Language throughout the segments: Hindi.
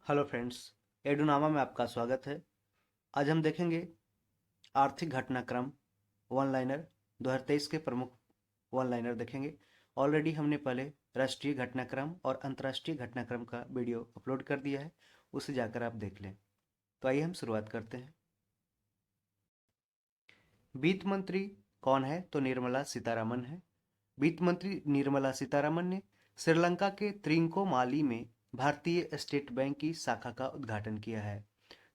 हेलो फ्रेंड्स, एडुनामा में आपका स्वागत है। आज हम देखेंगे आर्थिक घटनाक्रम वन लाइनर 2023 के प्रमुख वन लाइनर देखेंगे। ऑलरेडी हमने पहले राष्ट्रीय घटनाक्रम और अंतर्राष्ट्रीय घटनाक्रम का वीडियो अपलोड कर दिया है, उसे जाकर आप देख लें। तो आइए हम शुरुआत करते हैं। वित्त मंत्री कौन है? तो निर्मला सीतारमन है। वित्त मंत्री निर्मला सीतारमन ने श्रीलंका के त्रिंकोमाली में भारतीय स्टेट बैंक की शाखा का उद्घाटन किया है।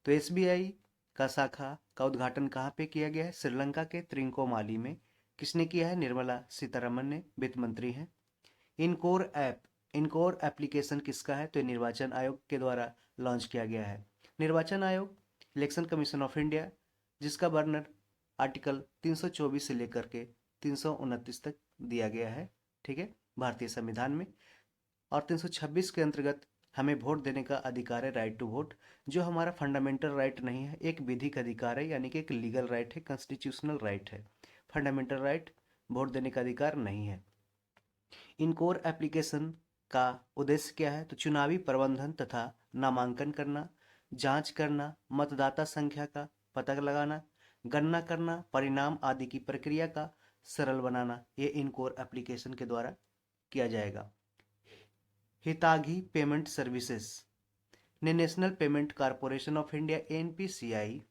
तो एसबीआई का शाखा का उद्घाटन कहाँ पे किया गया है? श्रीलंका के त्रिंकोमाली में। किसने किया है? निर्मला सीतारमन ने, वित्त मंत्री हैं। इनकोर एप्लीकेशन किसका है? तो ये निर्वाचन आयोग के द्वारा लॉन्च किया गया है। निर्वाचन आयोग, इलेक्शन कमीशन ऑफ इंडिया, जिसका वर्णन आर्टिकल 324 से लेकर के 329 तक दिया गया है, ठीक है, भारतीय संविधान में। और 326 के अंतर्गत हमें वोट देने का अधिकार है, राइट टू वोट, जो हमारा फंडामेंटल राइट नहीं है, एक विधिक अधिकार है, यानी कि एक लीगल राइट है, कॉन्स्टिट्यूशनल राइट है। फंडामेंटल राइट वोट देने का अधिकार नहीं है। इन कोर एप्लीकेशन का उद्देश्य क्या है? तो चुनावी प्रबंधन तथा नामांकन करना, जांच करना, मतदाता संख्या का पता लगाना, गणना करना, परिणाम आदि की प्रक्रिया का सरल बनाना, ये इन कोर एप्लीकेशन के द्वारा किया जाएगा। हितागी पेमेंट सर्विसेज ने national payment corporation of India NPCI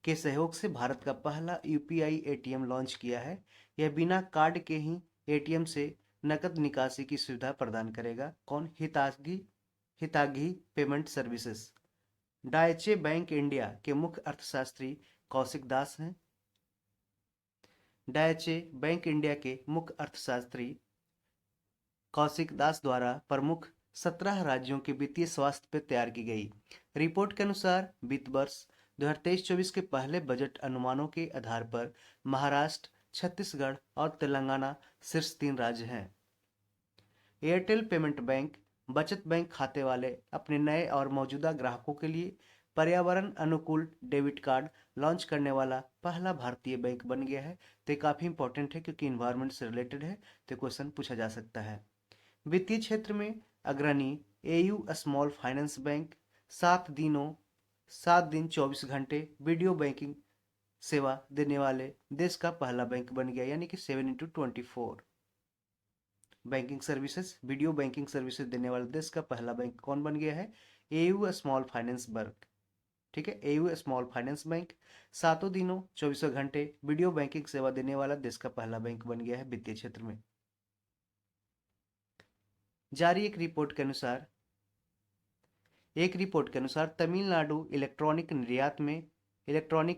के सहयोग से भारत का पहला यूपीआई एटीएम लॉन्च किया है। यह बिना कार्ड के ही एटीएम से नकद निकासी की सुविधा प्रदान करेगा। कौन? हितागी पेमेंट सर्विसेज। डायचे बैंक इंडिया के मुख्य अर्थशास्त्री कौशिक दास हैं। डायचे बैंक इंडिया के मुख्य अर्थशास्त्री कौशिक दास द्वारा प्रमुख 17 राज्यों के वित्तीय स्वास्थ्य पर तैयार की गई रिपोर्ट के अनुसार वित्त वर्ष 2023-24 के पहले बजट अनुमानों के आधार पर महाराष्ट्र, छत्तीसगढ़ और तेलंगाना शीर्ष 3 राज्य हैं। एयरटेल पेमेंट बैंक बचत बैंक खाते वाले अपने नए और मौजूदा ग्राहकों के लिए पर्यावरण अनुकूल डेबिट कार्ड लॉन्च करने वाला पहला भारतीय बैंक बन गया है। तो ये काफ़ी इंपॉर्टेंट है क्योंकि इन्वायरमेंट से रिलेटेड है, तो क्वेश्चन पूछा जा सकता है। वित्तीय क्षेत्र में अग्रणी एयू स्मॉल फाइनेंस बैंक 7 दिन 24 घंटे वीडियो बैंकिंग सेवा देने वाले देश का पहला बैंक बन गया, यानी कि 7x24 banking services, video banking services देने वाले देश का पहला बैंक कौन बन गया है? एयू स्मॉल फाइनेंस बैंक, ठीक है, एयू स्मॉल फाइनेंस बैंक 7 दिनों 24 घंटे वीडियो बैंकिंग सेवा देने वाला देश का पहला बैंक बन गया है वित्तीय क्षेत्र में। जारी एक रिपोर्ट के अनुसार तमिलनाडु इलेक्ट्रॉनिक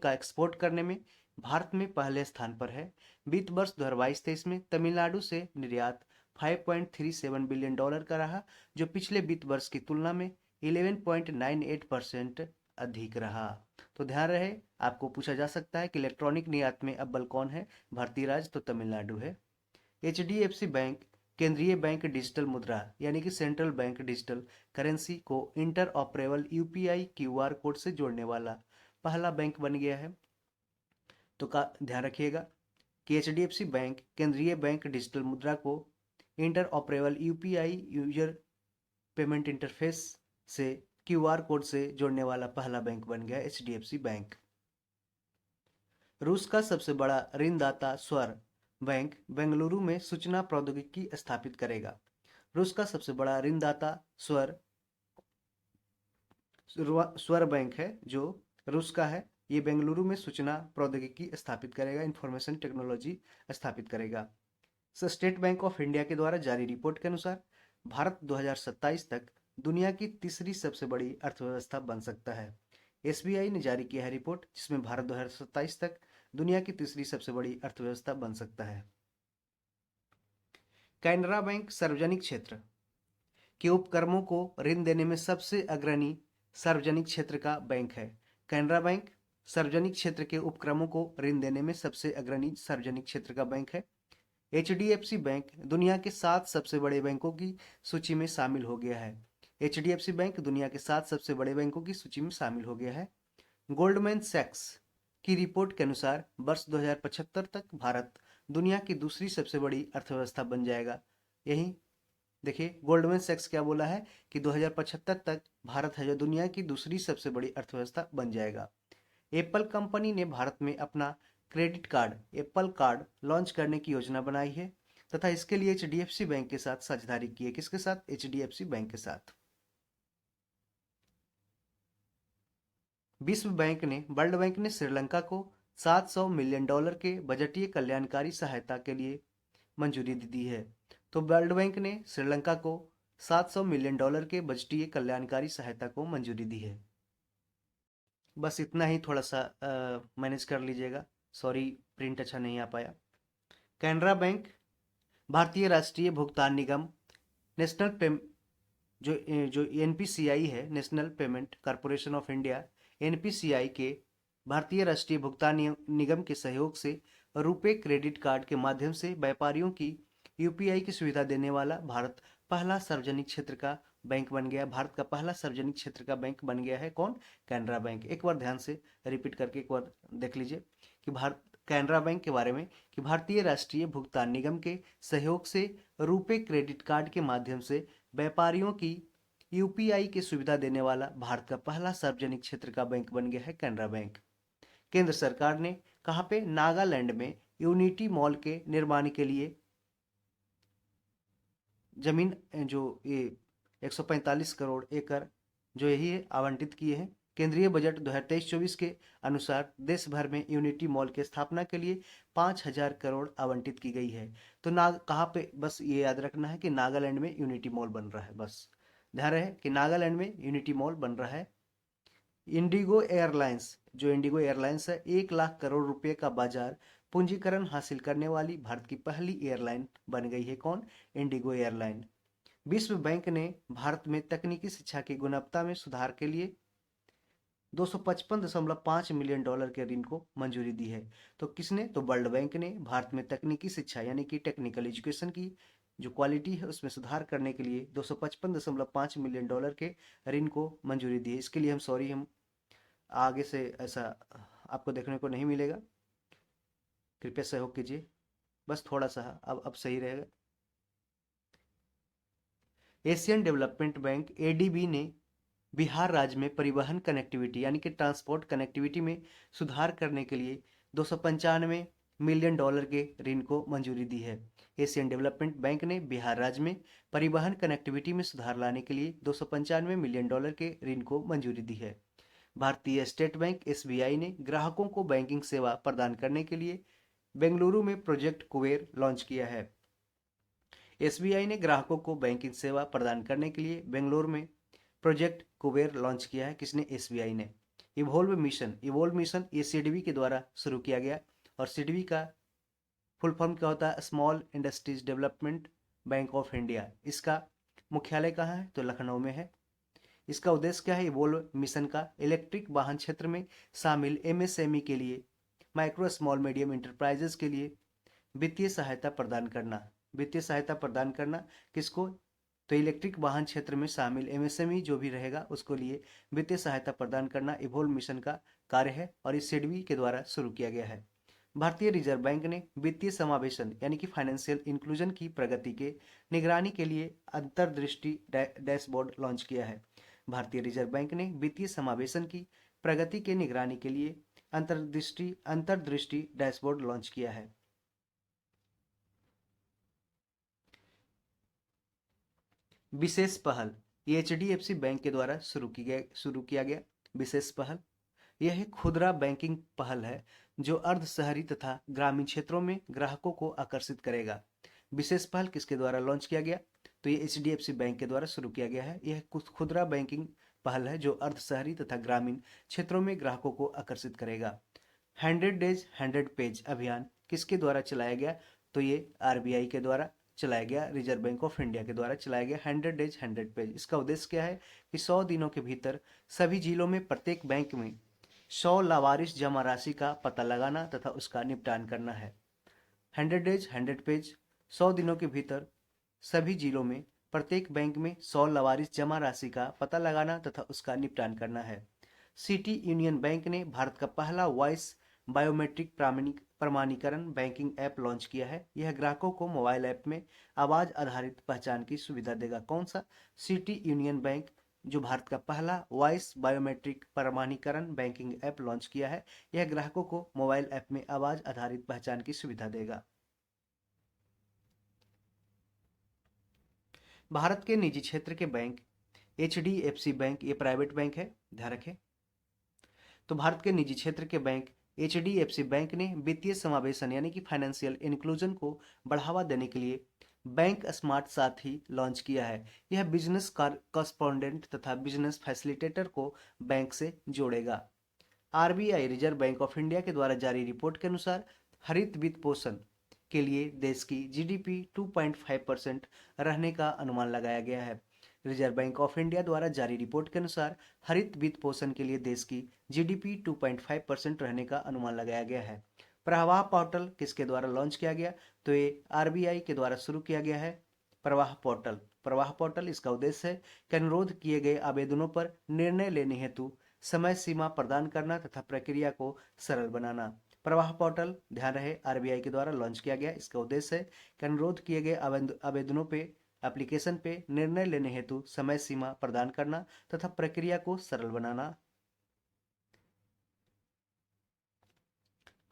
का एक्सपोर्ट करने में भारत में पहले स्थान पर है। वित्त वर्ष 2022-23 में तमिलनाडु से निर्यात $5.37 बिलियन का रहा, जो पिछले वित्त वर्ष की तुलना में 11.98% अधिक रहा। तो ध्यान रहे, आपको पूछा जा सकता है कि इलेक्ट्रॉनिक निर्यात में अव्वल कौन है? भारतीय राज्य तो तमिलनाडु है। एचडीएफसी बैंक केंद्रीय बैंक डिजिटल मुद्रा, यानी कि सेंट्रल बैंक डिजिटल करेंसी को inter operable UPI QR code से जोड़ने वाला पहला बैंक बन गया है। तो का ध्यान रखिएगा कि एचडीएफसी बैंक केंद्रीय बैंक डिजिटल मुद्रा को inter operable UPI user payment interface से क्यूआर कोड से जोड़ने वाला पहला बैंक बन गया एचडीएफसी बैंक। रूस का सबसे बड़ा ऋणदाता स्वर बैंक बेंगलुरु में सूचना प्रौद्योगिकी स्थापित करेगा। रूस का सबसे बड़ा ऋणदाता स्वर बैंक है, जो रूस का है। ये बेंगलुरु में सूचना प्रौद्योगिकी स्थापित करेगा, इंफॉर्मेशन टेक्नोलॉजी स्थापित करेगा। स्टेट बैंक ऑफ इंडिया के द्वारा जारी रिपोर्ट के अनुसार भारत 2027 तक दुनिया की तीसरी सबसे बड़ी अर्थव्यवस्था बन सकता है। एसबीआई ने जारी किया है रिपोर्ट, जिसमें भारत 2027 तक दुनिया की तीसरी सबसे बड़ी अर्थव्यवस्था बन सकता है। कैनरा बैंक सार्वजनिक क्षेत्र के उपक्रमों को ऋण देने में सबसे अग्रणी सार्वजनिक क्षेत्र का बैंक है। कैनरा बैंक सार्वजनिक क्षेत्र के उपक्रमों को ऋण देने में सबसे अग्रणी सार्वजनिक क्षेत्र का बैंक है। एचडीएफसी बैंक दुनिया के 7 सबसे बड़े बैंकों की सूची में शामिल हो गया है। एचडीएफसी बैंक दुनिया के 7 सबसे बड़े बैंकों की सूची में शामिल हो गया है। गोल्डमैन सैक्स की रिपोर्ट के अनुसार वर्ष 2075 तक भारत दुनिया की दूसरी सबसे बड़ी अर्थव्यवस्था बन जाएगा। यही देखिए गोल्डमैन सैक्स क्या बोला है कि 2075 तक भारत है जो दुनिया की दूसरी सबसे बड़ी अर्थव्यवस्था बन जाएगा। एप्पल कंपनी ने भारत में अपना credit card Apple card launch करने की योजना बनाई है तथा इसके लिए एचडीएफसी बैंक के साथ साझेदारी की है। किसके साथ? एचडीएफसी बैंक के साथ। वर्ल्ड बैंक ने श्रीलंका को $700 मिलियन के बजटीय कल्याणकारी सहायता के लिए मंजूरी दे दी है। तो वर्ल्ड बैंक ने श्रीलंका को $700 मिलियन के बजटीय कल्याणकारी सहायता को मंजूरी दी है। बस इतना ही, थोड़ा सा मैनेज कर लीजिएगा। सॉरी, प्रिंट अच्छा नहीं आ पाया। कैनरा बैंक, भारतीय राष्ट्रीय भुगतान निगम, नेशनल पे जो जो एनपीसीआई है, national payment corporation of India, NPCI के भारतीय राष्ट्रीय भुगतान निगम के सहयोग से रुपे क्रेडिट कार्ड के माध्यम से व्यापारियों की यूपीआई की सुविधा देने वाला भारत पहला सार्वजनिक क्षेत्र का बैंक बन गया। भारत का पहला सार्वजनिक क्षेत्र का बैंक बन गया है कौन? कैनरा बैंक। एक बार ध्यान से रिपीट करके एक बार देख लीजिए कि भारत कैनरा बैंक के बारे में कि भारतीय राष्ट्रीय भुगतान निगम के सहयोग से रुपे क्रेडिट कार्ड के माध्यम से व्यापारियों की यूपीआई की सुविधा देने वाला भारत का पहला सार्वजनिक क्षेत्र का बैंक बन गया है कैनरा बैंक। केंद्र सरकार ने कहाँ पे? नागालैंड में यूनिटी मॉल के निर्माण के लिए जमीन जो ये 145 करोड़ एकड़ जो यही है आवंटित किए हैं। केंद्रीय बजट 2023-24 के अनुसार देश भर में यूनिटी मॉल की स्थापना के लिए 5,000 करोड़ आवंटित की गई है। तो कहाँ पे? बस ये याद रखना है कि नागालैंड में यूनिटी मॉल बन रहा है। बस ध्यान रहे कि नागालैंड में यूनिटी मॉल बन रहा है। इंडिगो एयरलाइंस, जो इंडिगो एयरलाइंस है, 1 लाख करोड़ रुपए का बाजार पूंजीकरण हासिल करने वाली भारत की पहली एयरलाइन बन गई है कौन? Indigo airline. विश्व बैंक ने भारत में तकनीकी शिक्षा की गुणवत्ता में सुधार के लिए $255.5 मिलियन के ऋण को मंजूरी दी है। तो किसने? तो वर्ल्ड बैंक ने भारत में तकनीकी शिक्षा यानी कि टेक्निकल एजुकेशन की जो क्वालिटी है उसमें सुधार करने के लिए $255.5 मिलियन के ऋण को मंजूरी दी है। इसके लिए हम सॉरी, हम आगे से ऐसा आपको देखने को नहीं मिलेगा, कृपया सहयोग कीजिए। बस थोड़ा सा अब सही रहेगा। एशियन डेवलपमेंट बैंक एडीबी ने बिहार राज्य में परिवहन कनेक्टिविटी यानी कि ट्रांसपोर्ट कनेक्टिविटी में सुधार करने के लिए $295 मिलियन के ऋण को मंजूरी दी है। एशियन डेवलपमेंट बैंक ने बिहार राज्य में परिवहन कनेक्टिविटी में सुधार लाने के लिए $295 मिलियन के ऋण को मंजूरी दी है। भारतीय स्टेट बैंक एसबीआई ने ग्राहकों को बैंकिंग सेवा प्रदान करने के लिए बेंगलुरु में प्रोजेक्ट कुबेर लॉन्च किया है। एसबीआई ने ग्राहकों को बैंकिंग सेवा प्रदान करने के लिए बेंगलुरु में प्रोजेक्ट कुबेर लॉन्च किया है। किसने? एसबीआई ने। इवोल्व मिशन ये सीडीबी के द्वारा शुरू किया गया और सीडीबी का फुल फॉर्म क्या होता है? Small industries development bank of India. इसका मुख्यालय कहाँ है? तो लखनऊ में है। इसका उद्देश्य क्या है? इवोल्व मिशन का इलेक्ट्रिक वाहन क्षेत्र में शामिल एमएसएमई के लिए, माइक्रो स्मॉल मीडियम इंटरप्राइजेस के लिए वित्तीय सहायता प्रदान करना। वित्तीय सहायता प्रदान करना किसको? तो इलेक्ट्रिक वाहन क्षेत्र में शामिल एमएसएमई जो भी रहेगा उसको लिए वित्तीय सहायता प्रदान करना इवोल्व मिशन का कार्य है और इस सिडबी के द्वारा शुरू किया गया है। भारतीय रिजर्व बैंक ने वित्तीय समावेशन यानी कि फाइनेंशियल इंक्लूजन की प्रगति के निगरानी के लिए अंतर्दृष्टि डैशबोर्ड लॉन्च किया है। भारतीय रिजर्व बैंक ने वित्तीय समावेशन की प्रगति के निगरानी के लिए अंतर्दृष्टि डैशबोर्ड लॉन्च किया है। विशेष पहल, ये एचडीएफसी बैंक के द्वारा शुरू किया गया विशेष पहल। यह एक खुदरा बैंकिंग पहल है जो अर्ध शहरी तथा ग्रामीण क्षेत्रों में ग्राहकों को आकर्षित करेगा। विशेष पहल किसके द्वारा लॉन्च किया गया? तो ये एचडीएफसी बैंक के द्वारा शुरू किया गया है। यह खुदरा बैंकिंग पहल है जो अर्ध शहरी तथा ग्रामीण क्षेत्रों में ग्राहकों को आकर्षित करेगा। 100 डेज 100 पेज अभियान किसके द्वारा चलाया गया? तो ये आरबीआई के द्वारा चलाया गया, रिजर्व बैंक ऑफ इंडिया के द्वारा चलाया गया 100 डेज 100 पेज। इसका उद्देश्य क्या है कि 100 दिनों के भीतर सभी जिलों में प्रत्येक बैंक में 100 लावारिस जमा राशि का पता लगाना तथा उसका निपटान करना है। 100 डेज 100 पेज, 100 दिनों के भीतर सभी जिलों में प्रत्येक बैंक में 100 लावारिस जमा राशि का पता लगाना तथा उसका निपटान करना है। सिटी यूनियन बैंक ने भारत का पहला वॉइस बायोमेट्रिक प्रमाणीकरण बैंकिंग ऐप लॉन्च किया है। यह ग्राहकों को मोबाइल ऐप में आवाज आधारित पहचान की सुविधा देगा। कौन सा? सिटी यूनियन बैंक, जो भारत का पहला वॉइस बायोमेट्रिक प्रमाणीकरण बैंकिंग ऐप लॉन्च किया है। यह ग्राहकों को मोबाइल ऐप में आवाज आधारित पहचान की सुविधा देगा। भारत के निजी क्षेत्र के बैंक HDFC बैंक, ये प्राइवेट बैंक है, ध्यान रखें। तो भारत के निजी क्षेत्र के बैंक HDFC बैंक ने वित्तीय समावेशन यानी कि फाइनेंशियल इंक्लूजन को बढ़ावा देने के लिए बैंक स्मार्ट साथी लॉन्च किया है। यह बिजनेस कॉरस्पॉन्डेंट तथा बिजनेस फैसिलिटेटर को बैंक से जोड़ेगा। RBI reserve bank of India के द्वारा जारी रिपोर्ट के अनुसार हरित वित्त पोषण के लिए देश की GDP 2.5% रहने का अनुमान लगाया गया है। रिजर्व बैंक ऑफ इंडिया द्वारा जारी रिपोर्ट के अनुसार हरित वित्त पोषण के लिए देश की GDP 2.5% रहने का अनुमान लगाया गया है। प्रवाह पोर्टल किसके द्वारा लॉन्च किया गया? तो ये RBI के द्वारा शुरू किया गया है प्रवाह पोर्टल। प्रवाह पोर्टल, इसका उद्देश्य है कि अनुरोध किए गए आवेदनों पर निर्णय लेने हेतु समय सीमा प्रदान करना तथा प्रक्रिया को सरल बनाना। प्रवाह पोर्टल, ध्यान रहे, RBI के द्वारा लॉन्च किया गया। इसका उद्देश्य है कि अनुरोध किए गए आवेदनों पे एप्लीकेशन पे निर्णय लेने हेतु समय सीमा प्रदान करना तथा प्रक्रिया को सरल बनाना।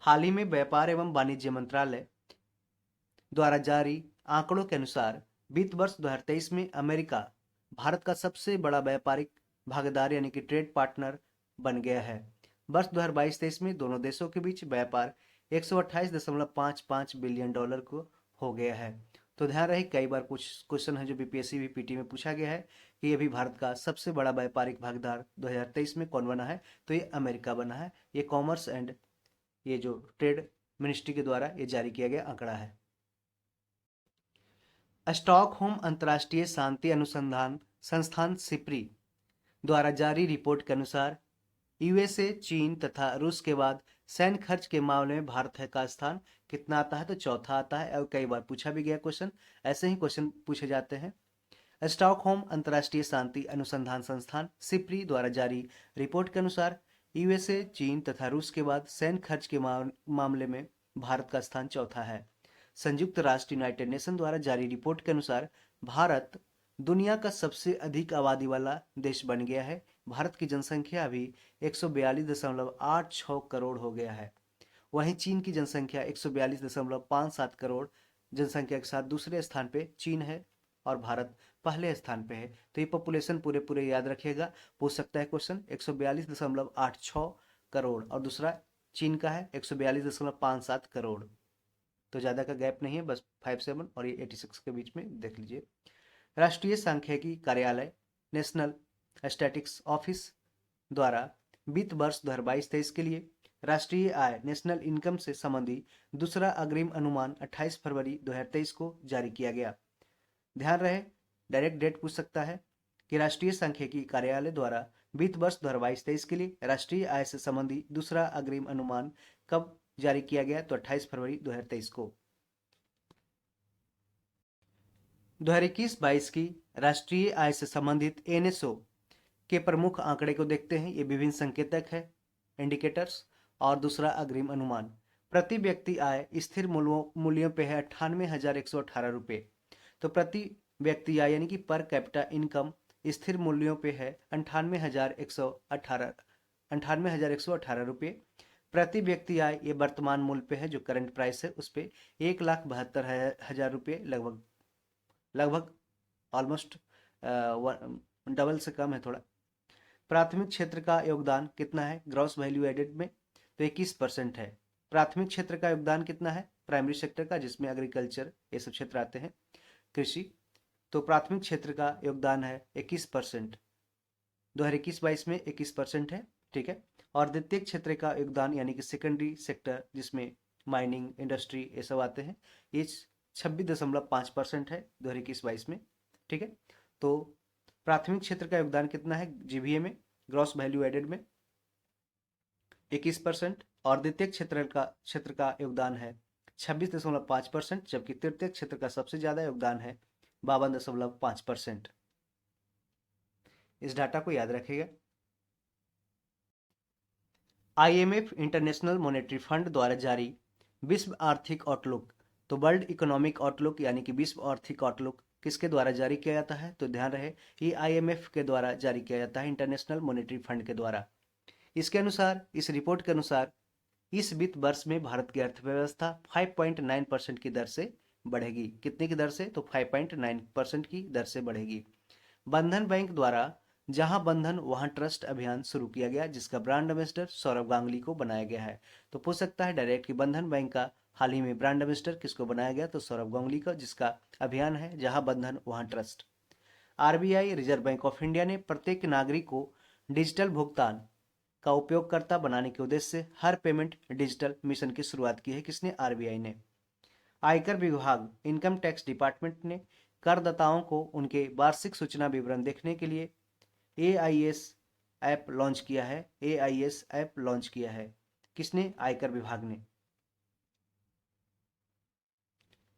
हाल ही में व्यापार एवं वाणिज्य मंत्रालय द्वारा जारी आंकड़ों के अनुसार वित्त वर्ष 2023 में अमेरिका भारत का सबसे बड़ा व्यापारिक भागीदार यानी कि ट्रेड पार्टनर बन गया है। वर्ष 2022-23 में दोनों देशों के बीच व्यापार 128.55 बिलियन डॉलर को हो गया है। तो ध्यान रहे, कई बार कुछ क्वेश्चन है जो BPSC VPT में पूछा गया है कि अभी भारत का सबसे बड़ा व्यापारिक भागीदार 2023 में कौन बना है? तो ये अमेरिका बना है। ये कॉमर्स एंड ये जो ट्रेड मिनिस्ट्री के द्वारा ये जारी किया गया आंकड़ा है। स्टॉकहोम अंतर्राष्ट्रीय शांति अनुसंधान संस्थान सिप्री द्वारा जारी रिपोर्ट के अनुसार USA, चीन तथा रूस के बाद सैन्य खर्च के मामले में भारत का स्थान कितना आता है? तो चौथा आता है। और कई बार पूछा भी गया क्वेश्चन, ऐसे ही क्वेश्चन पूछे जाते हैं। स्टॉकहोम अंतर्राष्ट्रीय शांति अनुसंधान संस्थान सिप्री द्वारा जारी रिपोर्ट के अनुसार USA, चीन तथा रूस के बाद सैन्य खर्च के मामले में भारत का स्थान चौथा है। संयुक्त राष्ट्र यूनाइटेड नेशन द्वारा जारी रिपोर्ट के अनुसार भारत दुनिया का सबसे अधिक आबादी वाला देश बन गया है। भारत की जनसंख्या अभी 142.86 करोड़ हो गया है। वहीं चीन की जनसंख्या 142.57 करोड़ जनसंख्या के साथ दूसरे स्थान पे चीन है और भारत पहले स्थान पे है। तो ये पॉपुलेशन पूरे पूरे याद रखिएगा, पूछ सकता है क्वेश्चन। 142.86 करोड़ और दूसरा चीन का है 142.57 करोड़। तो ज़्यादा का गैप नहीं है, बस 57 और ये 86 के बीच में देख लीजिए। राष्ट्रीय सांख्यिकी कार्यालय नेशनल स्टैटिस्टिक्स ऑफिस द्वारा वित्त वर्ष 2022-23 के लिए राष्ट्रीय आय नेशनल इनकम से संबंधी दूसरा अग्रिम अनुमान 28 फरवरी 2023 को जारी किया गया। ध्यान रहे, डायरेक्ट डेट पूछ सकता है कि राष्ट्रीय सांख्यिकी कार्यालय द्वारा वित्त वर्ष 2022-23 के लिए राष्ट्रीय आय से संबंधी दूसरा अग्रिम अनुमान कब जारी किया गया? तो 28 फरवरी 2023 को। 2021-22 की राष्ट्रीय आय से संबंधित NSO के प्रमुख आंकड़े को देखते हैं। ये विभिन्न संकेतक है, इंडिकेटर्स, और दूसरा अग्रिम अनुमान। प्रति व्यक्ति आय स्थिर मूल्यों पे है 98,118 रुपये। तो प्रति व्यक्ति आय यानी कि पर कैपिटा इनकम स्थिर मूल्यों पे है 98,118 रुपये। प्रति व्यक्ति आय ये वर्तमान मूल्य पे है, जो करंट प्राइस है उस पे 1,72,000 रुपये, लगभग ऑलमोस्ट डबल से कम है थोड़ा। प्राथमिक क्षेत्र का योगदान कितना है ग्रॉस वैल्यू एडेड में? तो 21% है। प्राथमिक क्षेत्र का योगदान कितना है प्राइमरी सेक्टर का, जिसमें एग्रीकल्चर ये सब क्षेत्र आते हैं, कृषि। तो प्राथमिक क्षेत्र का योगदान है 21%, 2021-22 में 21% है, ठीक है। और द्वितीय क्षेत्र का योगदान यानी कि सेकेंडरी सेक्टर, जिसमें माइनिंग, इंडस्ट्री ये सब आते हैं, ये 26.5% है 2021-22 में, ठीक है। तो प्राथमिक क्षेत्र का योगदान कितना है GVA में, ग्रॉस वैल्यू एडेड में? 21%। और द्वितीय क्षेत्र का योगदान है 26.5%, जबकि तृतीय क्षेत्र का सबसे ज्यादा योगदान है 52.5%। इस डाटा को याद रखिएगा। आईएमएफ इंटरनेशनल मॉनेटरी फंड द्वारा जारी विश्व आर्थिक आउटलुक, तो वर्ल्ड इकोनॉमिक आउटलुक यानी कि विश्व आर्थिक आउटलुक किसके द्वारा जारी किया जाता है? तो ध्यान रहे, ये आईएमएफ के द्वारा जारी किया जाता है, इंटरनेशनल मॉनेटरी फंड के द्वारा। इसके अनुसार, इस रिपोर्ट के अनुसार इस वित्त वर्ष में भारत की अर्थव्यवस्था 5.9% की दर से बढ़ेगी। कितने की दर से? तो 5.9% की दर से बढ़ेगी। बंधन बैंक द्वारा जहां बंधन वहां ट्रस्ट अभियान शुरू किया गया, जिसका ब्रांड एम्बेसडर सौरभ गांगुली को बनाया गया है। तो पूछ सकता है डायरेक्ट कि बंधन बैंक का हाल ही में ब्रांड एम्बेसडर किसको बनाया गया? तो सौरभ गांगुली का, जिसका अभियान है जहां बंधन वहां trust. RBI reserve bank of India ने प्रत्येक नागरिक को डिजिटल भुगतान का उपयोगकर्ता बनाने के उद्देश्य से हर पेमेंट डिजिटल मिशन की शुरुआत की है। किसने? आरबीआई ने। आयकर विभाग, इनकम टैक्स डिपार्टमेंट ने करदाताओं को उनके वार्षिक सूचना विवरण देखने के लिए एआईएस ऐप लॉन्च किया है। एआईएस ऐप लॉन्च किया है। किसने? आयकर विभाग ने।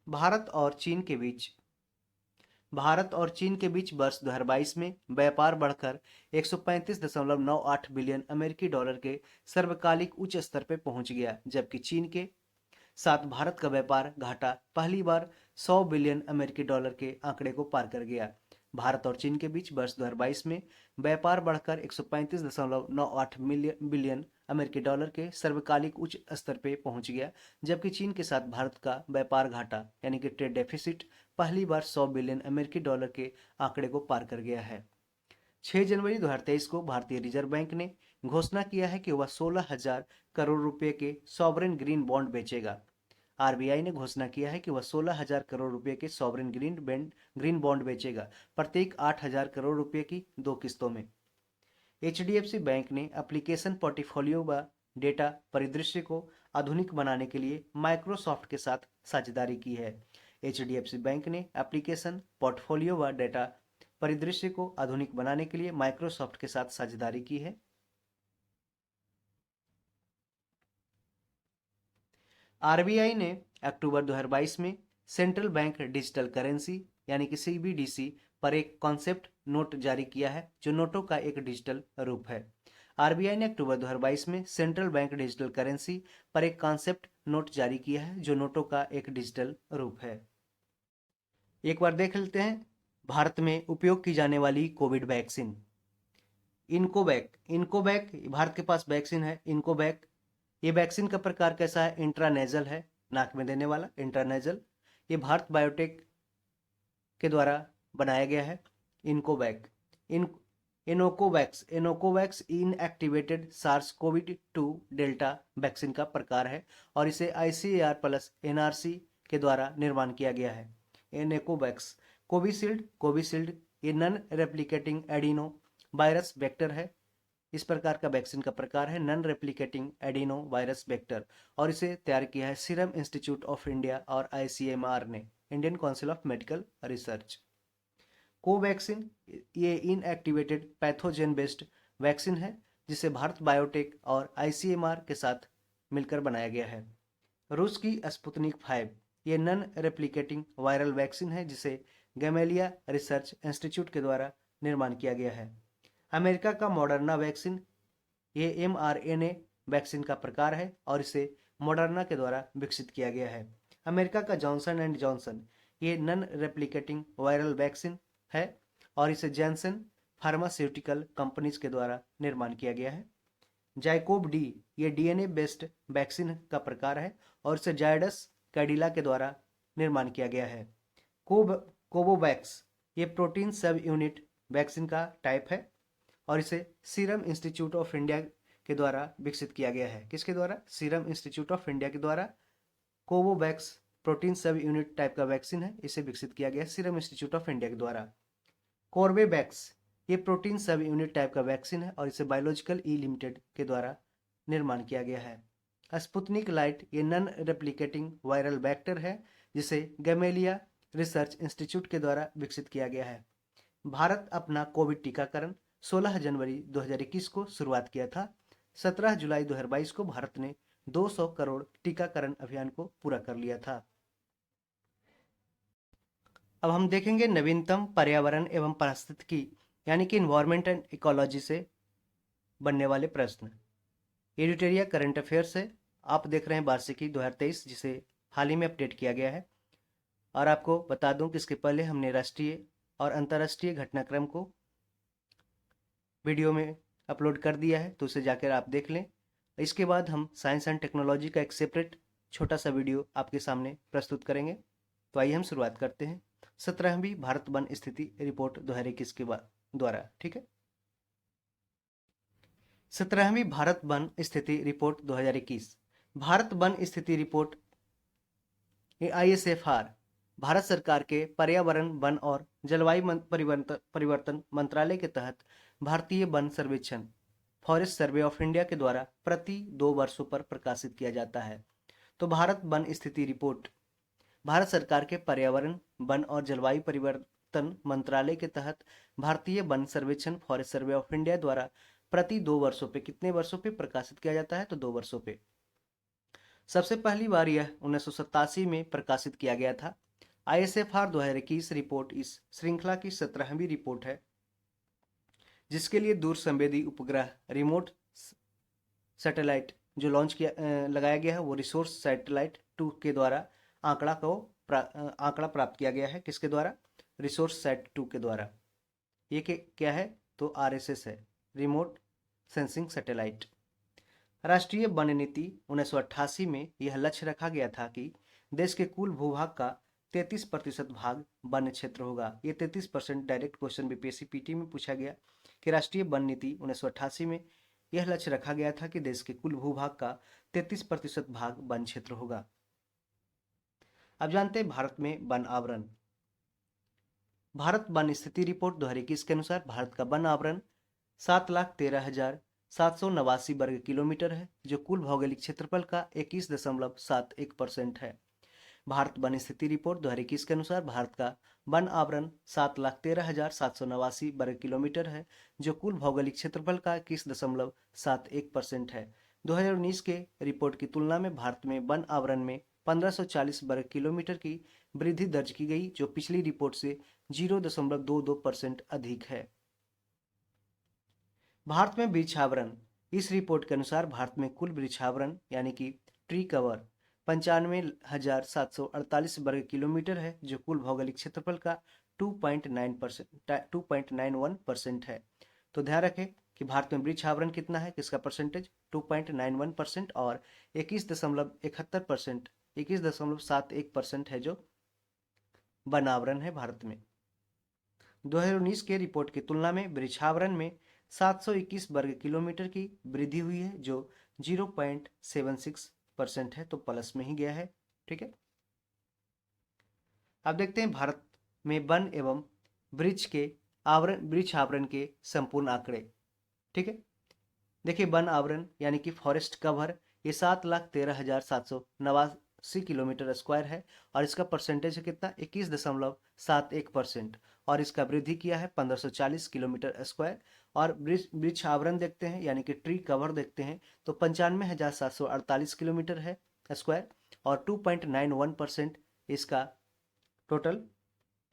भारत और चीन के बीच वर्ष 2022 में व्यापार बढ़कर 135.98 बिलियन अमेरिकी डॉलर के सर्वकालिक उच्च स्तर पर पहुंच गया, जबकि चीन के साथ भारत का व्यापार घाटा पहली बार 100 बिलियन अमेरिकी डॉलर के आंकड़े को पार कर गया। भारत और चीन के बीच वर्ष 2022 में व्यापार बढ़कर 135.98 बिलियन अमेरिकी डॉलर के सर्वकालिक उच्च स्तर पर पहुंच गया, जबकि चीन के साथ भारत का व्यापार घाटा यानी कि ट्रेड डेफिसिट पहली बार 100 बिलियन अमेरिकी डॉलर के आंकड़े को पार कर गया है। 6 जनवरी 2023 को भारतीय रिजर्व बैंक ने घोषणा किया है कि वह 16,000 करोड़ रुपए के सॉवरेन ग्रीन बॉन्ड बेचेगा। आरबीआई ने घोषणा किया है कि वह 16,000 करोड़ रुपए के सॉवरेन ग्रीन बॉन्ड बेचेगा, प्रत्येक 8,000 करोड़ रुपए की 2 किस्तों में। एचडीएफसी बैंक ने एप्लीकेशन पोर्टफोलियो व डेटा परिदृश्य को आधुनिक बनाने के लिए माइक्रोसॉफ्ट के साथ साझेदारी की है। एचडीएफसी बैंक ने एप्लीकेशन पोर्टफोलियो व डेटा परिदृश्य को आधुनिक बनाने के लिए माइक्रोसॉफ्ट के साथ साझेदारी की है। आरबीआई ने अक्टूबर 2022 में सेंट्रल बैंक डिजिटल करेंसी यानी कि सीबीडीसी पर एक कॉन्सेप्ट नोट जारी किया है, जो नोटों का एक डिजिटल रूप है। आरबीआई ने अक्टूबर 2022 में सेंट्रल बैंक डिजिटल करेंसी पर एक कॉन्सेप्ट नोट जारी किया है, जो नोटों का एक डिजिटल रूप है। एक बार देख लेते हैं भारत में उपयोग की जाने वाली कोविड वैक्सीन। इनकोवैक भारत के पास वैक्सीन है। इनकोवैक, ये वैक्सीन का प्रकार कैसा है? इंट्रानेजल है, नाक में देने वाला इंट्रानेजल। ये भारत बायोटेक के द्वारा बनाया गया है। इनकोवैक इन Incovacc inactivated SARS COVID 2 delta vaccine का प्रकार है और इसे आईसीएआर प्लस एनआरसी के द्वारा निर्माण किया गया है। इनोकोवैक्स। कोविशील्ड ये non replicating adeno virus vector है। इस प्रकार का वैक्सीन का प्रकार है non replicating adeno virus vector और इसे तैयार किया है सीरम इंस्टीट्यूट ऑफ इंडिया और आईसीएमआर ने, Indian council of medical research. Covaxin ये इनएक्टिवेटेड पैथोजेन बेस्ड वैक्सीन है, जिसे भारत बायोटेक और आईसीएमआर के साथ मिलकर बनाया गया है। रूस की स्पुतनिक 5 ये नॉन रेप्लिकेटिंग वायरल वैक्सीन है, जिसे गैमेलिया रिसर्च इंस्टीट्यूट के द्वारा निर्माण किया गया है। अमेरिका का मॉडर्ना वैक्सीन ये mRNA वैक्सीन का प्रकार है और इसे मॉडर्ना के द्वारा विकसित किया गया है। अमेरिका का जॉनसन एंड जॉनसन ये नॉन रेप्लिकेटिंग वायरल वैक्सीन है और इसे जैनसन फार्मास्यूटिकल कंपनीज के द्वारा निर्माण किया गया है। जाइकोव डी ये डीएनए बेस्ड वैक्सीन का प्रकार है और इसे जायडस कैडिला के द्वारा निर्माण किया गया है। कोवोवैक्स ये प्रोटीन सब यूनिट वैक्सीन का टाइप है और इसे सीरम इंस्टीट्यूट ऑफ इंडिया के द्वारा विकसित किया गया है। किसके द्वारा? सीरम इंस्टीट्यूट ऑफ इंडिया के द्वारा कोवोवैक्स प्रोटीन सब यूनिट टाइप का वैक्सीन है, इसे विकसित किया गया है सीरम इंस्टीट्यूट ऑफ इंडिया के द्वारा। कोर्बेवैक्स ये प्रोटीन सब यूनिट टाइप का वैक्सीन है और इसे बायोलॉजिकल ई लिमिटेड के द्वारा निर्माण किया गया है। स्पुतनिक लाइट ये नॉन रेप्लिकेटिंग वायरल वेक्टर है, जिसे गैमेलिया रिसर्च इंस्टीट्यूट के द्वारा विकसित किया गया है। भारत अपना कोविड टीकाकरण 16 जनवरी 2021 को शुरुआत किया था। 17 जुलाई 2022 को भारत ने 200 करोड़ टीकाकरण अभियान को पूरा कर लिया था। अब हम देखेंगे नवीनतम पर्यावरण एवं पारिस्थितिकी यानी कि इन्वायरमेंट एंड इकोलॉजी से बनने वाले प्रश्न। एडिटोरिया करंट अफेयर्स है। आप देख रहे हैं वार्षिकी 2023, जिसे हाल ही में अपडेट किया गया है। और आपको बता दूं कि इसके पहले हमने राष्ट्रीय और अंतर्राष्ट्रीय घटनाक्रम को वीडियो में अपलोड कर दिया है, तो उसे जाकर आप देख लें। इसके बाद हम साइंस एंड टेक्नोलॉजी का एक सेपरेट छोटा सा वीडियो आपके सामने प्रस्तुत करेंगे। तो आइए हम शुरुआत करते हैं 17वीं भारत वन स्थिति रिपोर्ट 2021 के द्वारा। ठीक है, 17वीं भारत वन स्थिति रिपोर्ट 2021। भारत वन स्थिति रिपोर्ट ISFR भारत सरकार के पर्यावरण, वन और जलवायु परिवर्तन मंत्रालय के तहत भारतीय वन सर्वेक्षण फॉरेस्ट सर्वे ऑफ इंडिया के द्वारा प्रति 2 वर्षों पर प्रकाशित किया जाता है। तो भारत वन स्थिति रिपोर्ट भारत सरकार के पर्यावरण, वन और जलवायु परिवर्तन मंत्रालय के तहत भारतीय वन सर्वेक्षण फॉरेस्ट सर्वे ऑफ इंडिया द्वारा प्रति 2 वर्षों पे, कितने वर्षों पे प्रकाशित किया जाता है? तो 2 वर्षों पे। सबसे पहली बार यह 1987 में प्रकाशित किया गया था। ISFR 2021 रिपोर्ट इस श्रृंखला की 17वीं रिपोर्ट है, जिसके लिए दूर संवेदी उपग्रह रिमोट सैटेलाइट जो लॉन्च किया लगाया गया है, वो रिसोर्स सैटेलाइट 2 के द्वारा आंकड़ा प्राप्त किया गया है। किसके द्वारा? रिसोर्स सैट 2 के द्वारा। ये क्या है? तो RSS है, रिमोट सेंसिंग सैटेलाइट। राष्ट्रीय वन नीति 1988 में यह लक्ष्य रखा गया था कि देश के कुल भूभाग का 33% भाग वन क्षेत्र होगा। ये 33% डायरेक्ट क्वेश्चन BPSC PT में पूछा गया कि राष्ट्रीय वन नीति 1988 में यह लक्ष्य रखा गया था कि देश के कुल भूभाग का 33% भाग वन क्षेत्र होगा। अब जानते हैं भारत में वन आवरण। भारत वन स्थिति रिपोर्ट 2021 के अनुसार भारत का वन आवरण 7,13,789 वर्ग किलोमीटर है, जो कुल भौगोलिक क्षेत्रफल का 21.71% है। भारत वन स्थिति रिपोर्ट 2021 के अनुसार भारत का वन आवरण 7,13,789 वर्ग किलोमीटर है, जो कुल भौगोलिक क्षेत्रफल का 21.71% है। 2019 के रिपोर्ट की तुलना में भारत में वन आवरण में 1540 वर्ग किलोमीटर की वृद्धि दर्ज की गई, जो पिछली रिपोर्ट से 0.22% अधिक है। भारत में वृक्षावरण। इस रिपोर्ट के अनुसार भारत में कुल वृक्षावरण यानी कि ट्री कवर 95,748 वर्ग किलोमीटर है, जो कुल भौगोलिक क्षेत्रफल का 2.91% है। तो ध्यान रखें कि भारत में वृक्षावरण कितना है, किसका परसेंटेज? 2.91% और 21.71%, 21.71% है जो वन आवरण है भारत में। 2019 के रिपोर्ट की तुलना में वृक्षावरण में 721 वर्ग किलोमीटर की वृद्धि हुई है, जो 0.76% है, तो प्लस में ही गया है। ठीक है, अब देखते हैं भारत में वन एवं वृक्ष आवरण के संपूर्ण आंकड़े। ठीक है, देखिए वन आवरण यानी कि फॉरेस्ट कवर ये 7,13,789 किलोमीटर स्क्वायर है और इसका परसेंटेज है कितना? 21.71%। और इसका वृद्धि किया है 1540 किलोमीटर स्क्वायर। और वृक्ष आवरण देखते हैं यानी कि ट्री कवर देखते हैं तो 95,748 किलोमीटर है स्क्वायर और 2.91% इसका टोटल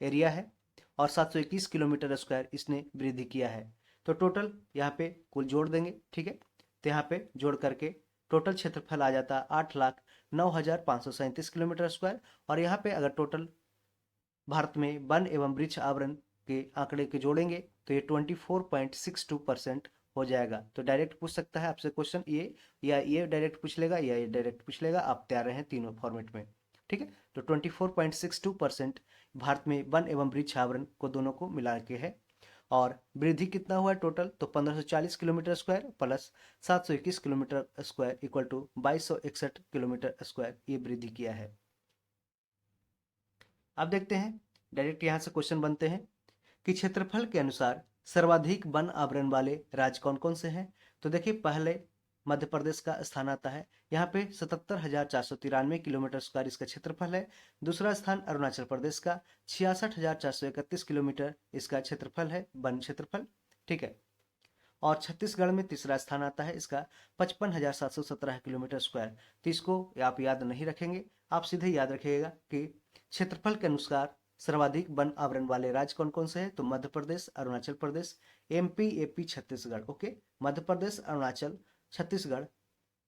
एरिया है और 721 किलोमीटर स्क्वायर इसने वृद्धि किया है। तो टोटल यहाँ पे कुल जोड़ देंगे। ठीक है, तो यहाँ पे जोड़ करके टोटल क्षेत्रफल आ जाता है 8,09,537 किलोमीटर स्क्वायर। और यहाँ पे अगर टोटल भारत में वन एवं वृक्ष आवरण के आंकड़े के जोड़ेंगे तो ये 24.62% हो जाएगा। तो डायरेक्ट पूछ सकता है आपसे क्वेश्चन ये, या ये डायरेक्ट पूछ लेगा या ये डायरेक्ट पूछ लेगा, आप तैयार रहें तीनों फॉर्मेट में। ठीक है, तो 24.62% भारत में वन एवं वृक्ष आवरण को दोनों को मिला के है। और वृद्धि कितना हुआ है टोटल? तो 1540 kilometre square plus 721 kilometre square equal to 2261 kilometre square ये वृद्धि किया है। अब देखते हैं डायरेक्ट यहाँ से क्वेश्चन बनते हैं कि क्षेत्रफल के अनुसार सर्वाधिक वन आवरण वाले राज्य कौन कौन से हैं। तो देखिए पहले मध्य प्रदेश का स्थान आता है, यहाँ पे 77,493 किलोमीटर स्क्वायर इसका क्षेत्रफल है। दूसरा स्थान अरुणाचल प्रदेश का 66,431 किलोमीटर इसका क्षेत्रफल है, वन क्षेत्रफल। ठीक है, और छत्तीसगढ़ में तीसरा स्थान आता है, इसका 55,717 किलोमीटर स्क्वायर। तो इसको आप याद नहीं रखेंगे, आप सीधे याद रखिएगा कि क्षेत्रफल के अनुसार सर्वाधिक वन आवरण वाले राज्य कौन कौन से हैं। तो Madhya Pradesh, Arunachal Pradesh, MP, AP, Chhattisgarh. Okay, Madhya Pradesh, Arunachal, Chhattisgarh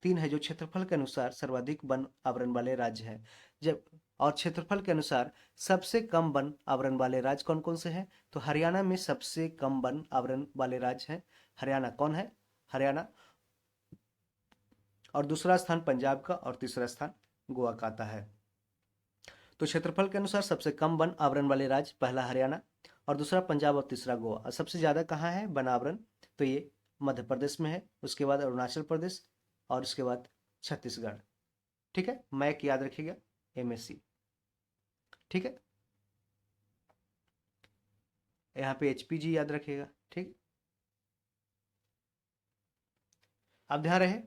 3 है जो क्षेत्रफल के अनुसार सर्वाधिक वन आवरण वाले राज्य हैं। जब और क्षेत्रफल के अनुसार सबसे कम वन आवरण वाले राज्य कौन कौन से हैं? तो हरियाणा में सबसे कम वन आवरण वाले राज्य हैं। हरियाणा कौन है? हरियाणा। और दूसरा स्थान पंजाब का और तीसरा स्थान गोवा का आता है। तो क्षेत्रफल के अनुसार सबसे कम वन आवरण वाले राज्य, पहला हरियाणा और दूसरा पंजाब और तीसरा गोवा। और सबसे ज्यादा कहाँ है वन आवरण? तो ये मध्य प्रदेश में है, उसके बाद अरुणाचल प्रदेश और उसके बाद छत्तीसगढ़। ठीक है, मैक याद रखिएगा, MSC। ठीक है, यहाँ पे HPG याद रखिएगा। ठीक, अब ध्यान रहे,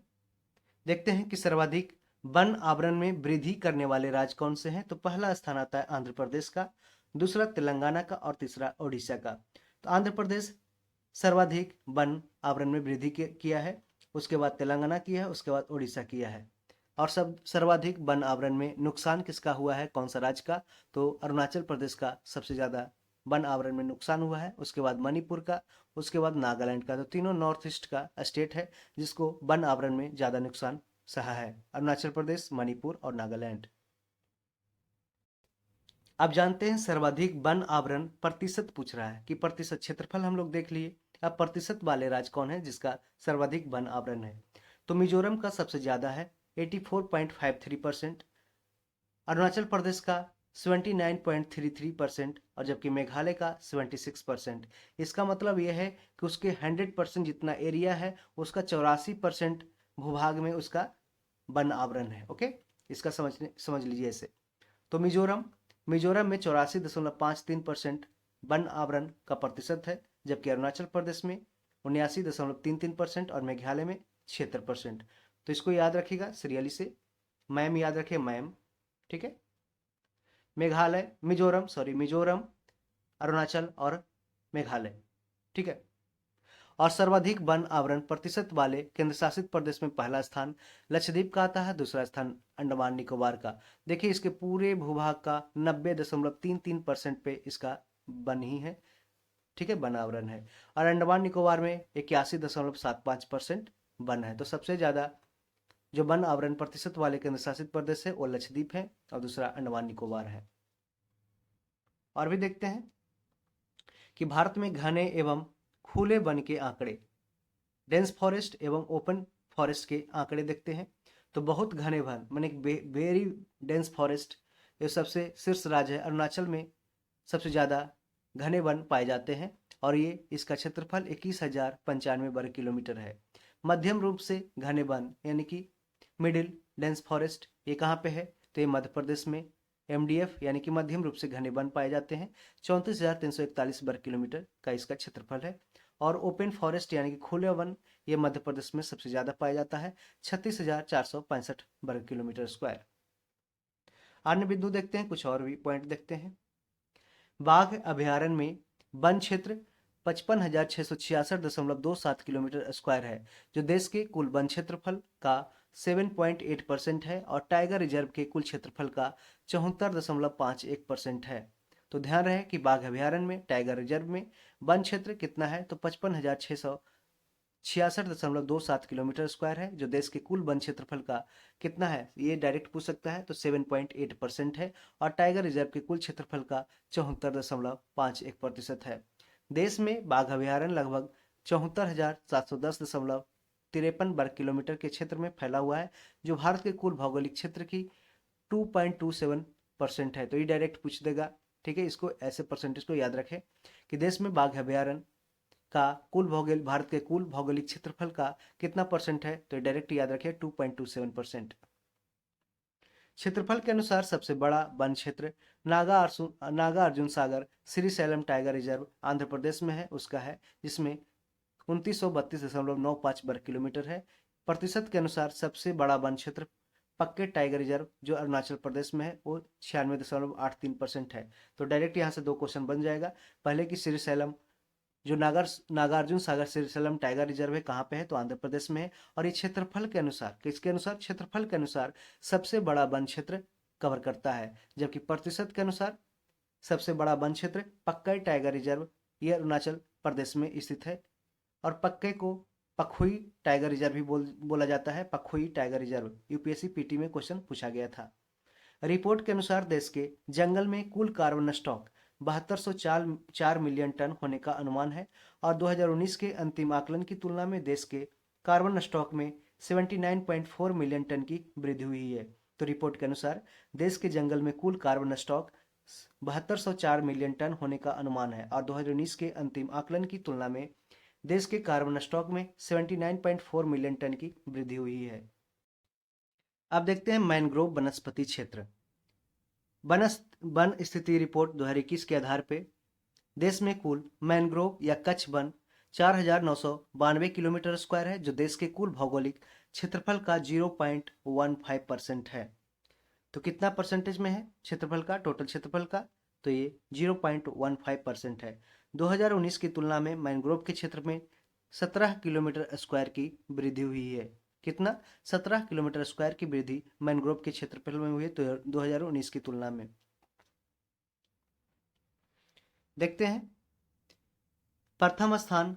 देखते हैं कि सर्वाधिक वन आवरण में वृद्धि करने वाले राज्य कौन से हैं। तो पहला स्थान आता है आंध्र प्रदेश का, दूसरा तेलंगाना का और तीसरा ओडिशा का। तो आंध्र प्रदेश सर्वाधिक वन आवरण में वृद्धि किया है, उसके बाद तेलंगाना किया है, उसके बाद ओडिशा किया है। और सब सर्वाधिक वन आवरण में नुकसान किसका हुआ है, कौन सा राज्य का? तो अरुणाचल प्रदेश का सबसे ज्यादा वन आवरण में नुकसान हुआ है, उसके बाद मणिपुर का, उसके बाद नागालैंड का। तो तीनों नॉर्थ ईस्ट का स्टेट है जिसको वन आवरण में ज्यादा नुकसान सहा है, अरुणाचल प्रदेश, मणिपुर और नागालैंड। अब जानते हैं सर्वाधिक वन आवरण प्रतिशत पूछ रहा है कि प्रतिशत, क्षेत्रफल हम लोग देख लिए, अब प्रतिशत वाले राज्य कौन है जिसका सर्वाधिक वन आवरण है। तो मिजोरम का सबसे ज्यादा है 84.53%, अरुणाचल प्रदेश का 79.33% और जबकि मेघालय का 76%। इसका मतलब यह है कि उसके 100% जितना एरिया है उसका 84% भूभाग में उसका वन आवरण है। ओके, इसका समझ लीजिए ऐसे। तो मिजोरम में 84.53% वन आवरण का प्रतिशत है, जबकि अरुणाचल प्रदेश में 79.33% और मेघालय में 76%। तो इसको याद रखिएगा सीरियली से, मैम याद रखिए, मैम। ठीक है, मिजोरम, अरुणाचल और मेघालय। ठीक है, और सर्वाधिक वन आवरण प्रतिशत वाले केंद्र शासित प्रदेश में पहला स्थान लक्षद्वीप का आता है, दूसरा स्थान अंडमान निकोबार का। देखिए इसके पूरे भूभाग का 90.33% पे इसका वन ही है। ठीक है, वन आवरण है। और अंडमान निकोबार में 81.75% वन है। तो सबसे ज्यादा जो वन आवरण प्रतिशत वाले केंद्र शासित प्रदेश है वो लक्षद्वीप है और दूसरा अंडमान निकोबार है। और भी देखते हैं कि भारत में घने एवं खुले वन के आंकड़े, डेंस फॉरेस्ट एवं ओपन फॉरेस्ट के आंकड़े देखते हैं। तो बहुत घने वन माने वेरी डेंस फॉरेस्ट, ये सबसे शीर्ष राज्य है। अरुणाचल में सबसे ज़्यादा घने वन पाए जाते हैं और ये इसका क्षेत्रफल 21,095 वर्ग किलोमीटर है। मध्यम रूप से घने वन यानी कि मिडिल डेंस फॉरेस्ट, ये कहाँ पे है? तो ये मध्य प्रदेश में MDF यानी कि मध्यम रूप से घने वन पाए जाते हैं। 34,341 वर्ग किलोमीटर का इसका क्षेत्रफल है। और ओपन फॉरेस्ट यानी कि खुले वन, ये मध्य प्रदेश में सबसे ज्यादा पाया जाता है, 36,465 वर्ग किलोमीटर स्क्वायर। अन्य बिंदु देखते हैं, कुछ और भी पॉइंट देखते हैं। बाघ अभ्यारण्य में वन क्षेत्र 55,666.27 किलोमीटर स्क्वायर है, जो देश के कुल वन क्षेत्रफल का 7.8% है और टाइगर रिजर्व के कुल क्षेत्रफल का 74.51% है। तो ध्यान रहे कि बाघ अभ्यारण्य में, टाइगर रिजर्व में वन क्षेत्र कितना है? तो 55,666.27 किलोमीटर स्क्वायर है, जो देश के कुल वन क्षेत्रफल का कितना है ये डायरेक्ट पूछ सकता है, तो 7.8% है। और टाइगर रिजर्व के कुल क्षेत्रफल का 74.51% है। देश में बाघ अभ्यारण्य लगभग 74,710.53 वर्ग किलोमीटर के क्षेत्र में फैला हुआ है, जो भारत के कुल भौगोलिक क्षेत्र की 2.27% है। तो ये डायरेक्ट पूछ देगा। ठीक है, इसको ऐसे परसेंटेज को याद रखें कि देश में बाघ अभ्यारण्य का भारत के कुल भौगोलिक क्षेत्रफल का कितना परसेंट है? तो डायरेक्ट याद रखिए 2.27%। क्षेत्रफल के अनुसार सबसे बड़ा वन क्षेत्र नागा अर्जुन सागर श्रीशैलम टाइगर रिजर्व आंध्र प्रदेश में है, उसका है, जिसमें 2932.95 वर्ग किलोमीटर है। प्रतिशत के अनुसार सबसे बड़ा वन क्षेत्र पक्के टाइगर रिजर्व जो अरुणाचल प्रदेश में है वो 96.83% है। तो डायरेक्ट यहाँ से दो क्वेश्चन बन जाएगा। पहले की श्रीशैलम जो नागार्जुन सागर श्रीशैलम टाइगर रिजर्व है कहाँ पे है? तो आंध्र प्रदेश में है। और ये क्षेत्रफल के अनुसार, किसके अनुसार? क्षेत्रफल के अनुसार सबसे बड़ा वन क्षेत्र कवर करता है, जबकि प्रतिशत के अनुसार सबसे बड़ा वन क्षेत्र पक्का टाइगर रिजर्व ये अरुणाचल प्रदेश में स्थित है। और पक्के को पखुई टाइगर रिजर्व भी बोला जाता है, Pakhui tiger reserve. UPSC PT में क्वेश्चन पूछा गया था। रिपोर्ट के अनुसार देश के जंगल में कुल कार्बन स्टॉक 7204 मिलियन टन होने का अनुमान है और 2019 के अंतिम आकलन की तुलना में देश के कार्बन स्टॉक में 79.4 मिलियन टन की वृद्धि हुई है। तो रिपोर्ट के अनुसार देश के जंगल में कुल कार्बन स्टॉक 7204 मिलियन टन होने का अनुमान है और 2019 के अंतिम आकलन की तुलना में देश के कार्बन स्टॉक में 79.4 मिलियन टन की वृद्धि हुई है। अब देखते हैं मैनग्रोव वनस्पति क्षेत्र। वन स्थिति रिपोर्ट 2021 के आधार पर देश में कुल मैनग्रोव या कच्छ वन 4,992 किलोमीटर स्क्वायर है, जो देश के कुल भौगोलिक क्षेत्रफल का 0.15% है। तो कितना परसेंटेज में है क्षेत्रफल का, टोटल क्षेत्रफल का? तो ये 0.15% है। 2019 की तुलना में मैनग्रोव के क्षेत्र में 17 किलोमीटर स्क्वायर की वृद्धि हुई है। कितना? 17 किलोमीटर स्क्वायर की वृद्धि मैनग्रोव के क्षेत्रफल में हुई है तो 2019 की तुलना में। देखते हैं प्रथम स्थान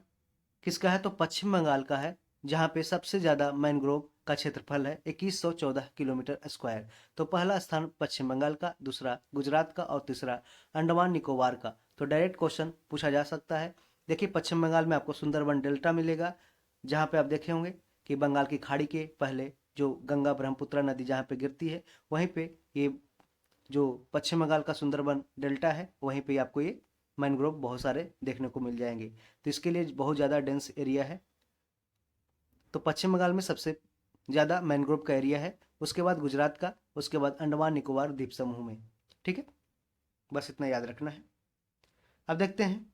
किसका है, तो पश्चिम बंगाल का है, जहां पे सबसे ज्यादा मैनग्रोव का क्षेत्रफल है 2114 किलोमीटर स्क्वायर। तो पहला स्थान पश्चिम बंगाल का, दूसरा गुजरात का और तीसरा अंडमान निकोबार का। तो डायरेक्ट क्वेश्चन पूछा जा सकता है। देखिए पश्चिम बंगाल में आपको सुंदरबन डेल्टा मिलेगा, जहां पे आप देखे होंगे कि बंगाल की खाड़ी के पहले जो गंगा ब्रह्मपुत्र नदी जहाँ पे गिरती है, वहीं पे ये जो पश्चिम बंगाल का सुंदरबन डेल्टा है, वहीं पे आपको ये मैनग्रोव बहुत सारे देखने को मिल जाएंगे। तो इसके लिए बहुत ज़्यादा डेंस एरिया है। तो पश्चिम बंगाल में सबसे ज़्यादा मैनग्रोव का एरिया है, उसके बाद गुजरात का, उसके बाद अंडमान निकोबार द्वीप समूह में। ठीक है, बस इतना याद रखना है। अब देखते हैं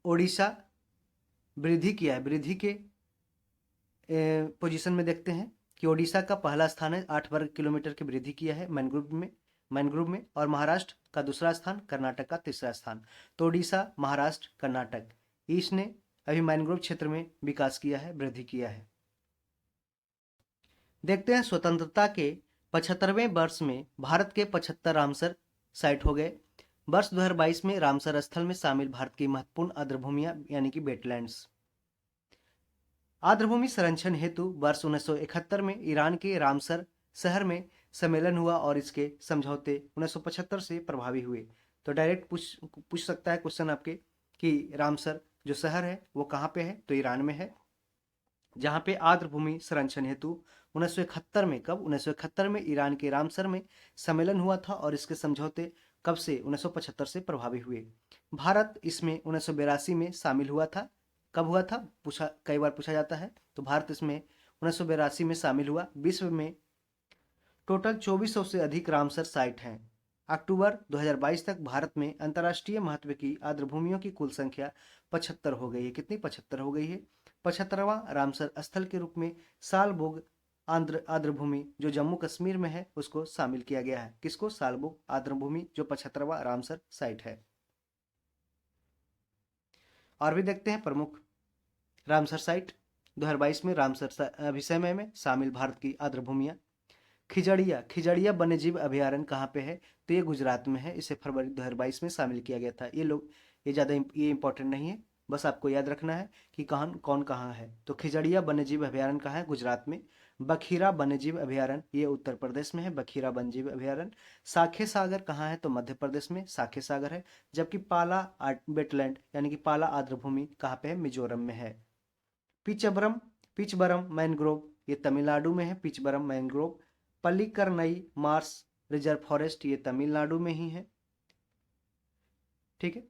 ओडिशा वृद्धि किया है, वृद्धि के पोजीशन में देखते हैं कि ओडिशा का पहला स्थान है, 8 वर्ग किलोमीटर की वृद्धि किया है मैनग्रोव में, और महाराष्ट्र का दूसरा स्थान, कर्नाटक का तीसरा स्थान। तो ओडिशा, महाराष्ट्र, कर्नाटक, इसने अभी मैनग्रोव क्षेत्र में विकास किया है, वृद्धि किया है। देखते हैं स्वतंत्रता के 75वें वर्ष में भारत के 75 रामसर साइट हो गए। वर्ष 2022 में रामसर स्थल में शामिल भारत की महत्वपूर्ण आर्द्रभूमियां यानी कि वेटलैंड्स। आर्द्रभूमि संरक्षण हेतु वर्ष 1971 में ईरान के रामसर शहर में सम्मेलन हुआ और इसके समझौते 1975 से प्रभावी हुए। तो डायरेक्ट पूछ सकता है क्वेश्चन आपके कि रामसर जो शहर है वो कहाँ पे है, तो ईरान में है, जहाँ पे आर्द्रभूमि संरक्षण हेतु 1971 में, कब? 1971 में ईरान के रामसर में सम्मेलन हुआ था और इसके समझौते कब से? 1975 से प्रभावी हुए। भारत इसमें 1982 में शामिल हुआ था। कब हुआ था? कई बार पूछा जाता है। तो भारत इसमें 1982 में शामिल हुआ। विश्व में टोटल 2400 से अधिक रामसर साइट हैं। अक्टूबर 2022 तक भारत में अंतर्राष्ट्रीय महत्व की आर्द्रभूमियों की कुल संख्या 75 हो गई है। कितनी? 75 हो गई है। 75वां रामसर स्थल के रूप में सालबुग आर्द्रभूमि जो जम्मू कश्मीर में है उसको शामिल किया गया है। किसको? सालबुग आर्द्रभूमि जो 75वां रामसर साइट है। और भी देखते हैं प्रमुख रामसर साइट 2022 में रामसर विषय में शामिल भारत की आर्द्रभूमियां। खिजड़िया वन्यजीव अभयारण्य कहाँ पे है? तो ये गुजरात में है। इसे फरवरी 2022 में शामिल किया गया था। ये ज़्यादा ये इंपॉर्टेंट नहीं है, बस आपको याद रखना है कि कौन कहाँ है। तो खिजड़िया वन्यजीव अभयारण्य कहाँ है? गुजरात में। बखीरा वन्यजीव अभयारण्य ये उत्तर प्रदेश में है, बखीरा वन्यजीव अभयारण्य। साखे सागर कहाँ है? तो मध्य प्रदेश में साखे सागर है। जबकि पाला वेटलैंड यानी कि पाला आर्द्रभूमि कहाँ पे है? मिजोरम में है। पिचबरम मैनग्रोव ये तमिलनाडु में है। Pichavaram mangrove. Pallikaranai marsh reserve forest ये तमिलनाडु में ही है। ठीक है,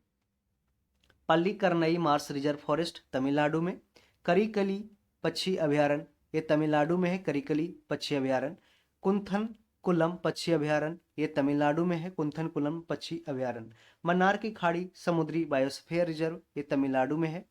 Pallikaranai marsh reserve forest Tamil Nadu में। करिकली पक्षी अभयारण्य ये तमिलनाडु में है, करिकली पक्षी अभयारण्य। कुंथन कुलम पक्षी अभयारण्य ये तमिलनाडु में है, कुंथन कुलम पक्षी अभयारण्य। मन्नार की खाड़ी समुद्री बायोस्फीयर रिजर्व ये तमिलनाडु में है।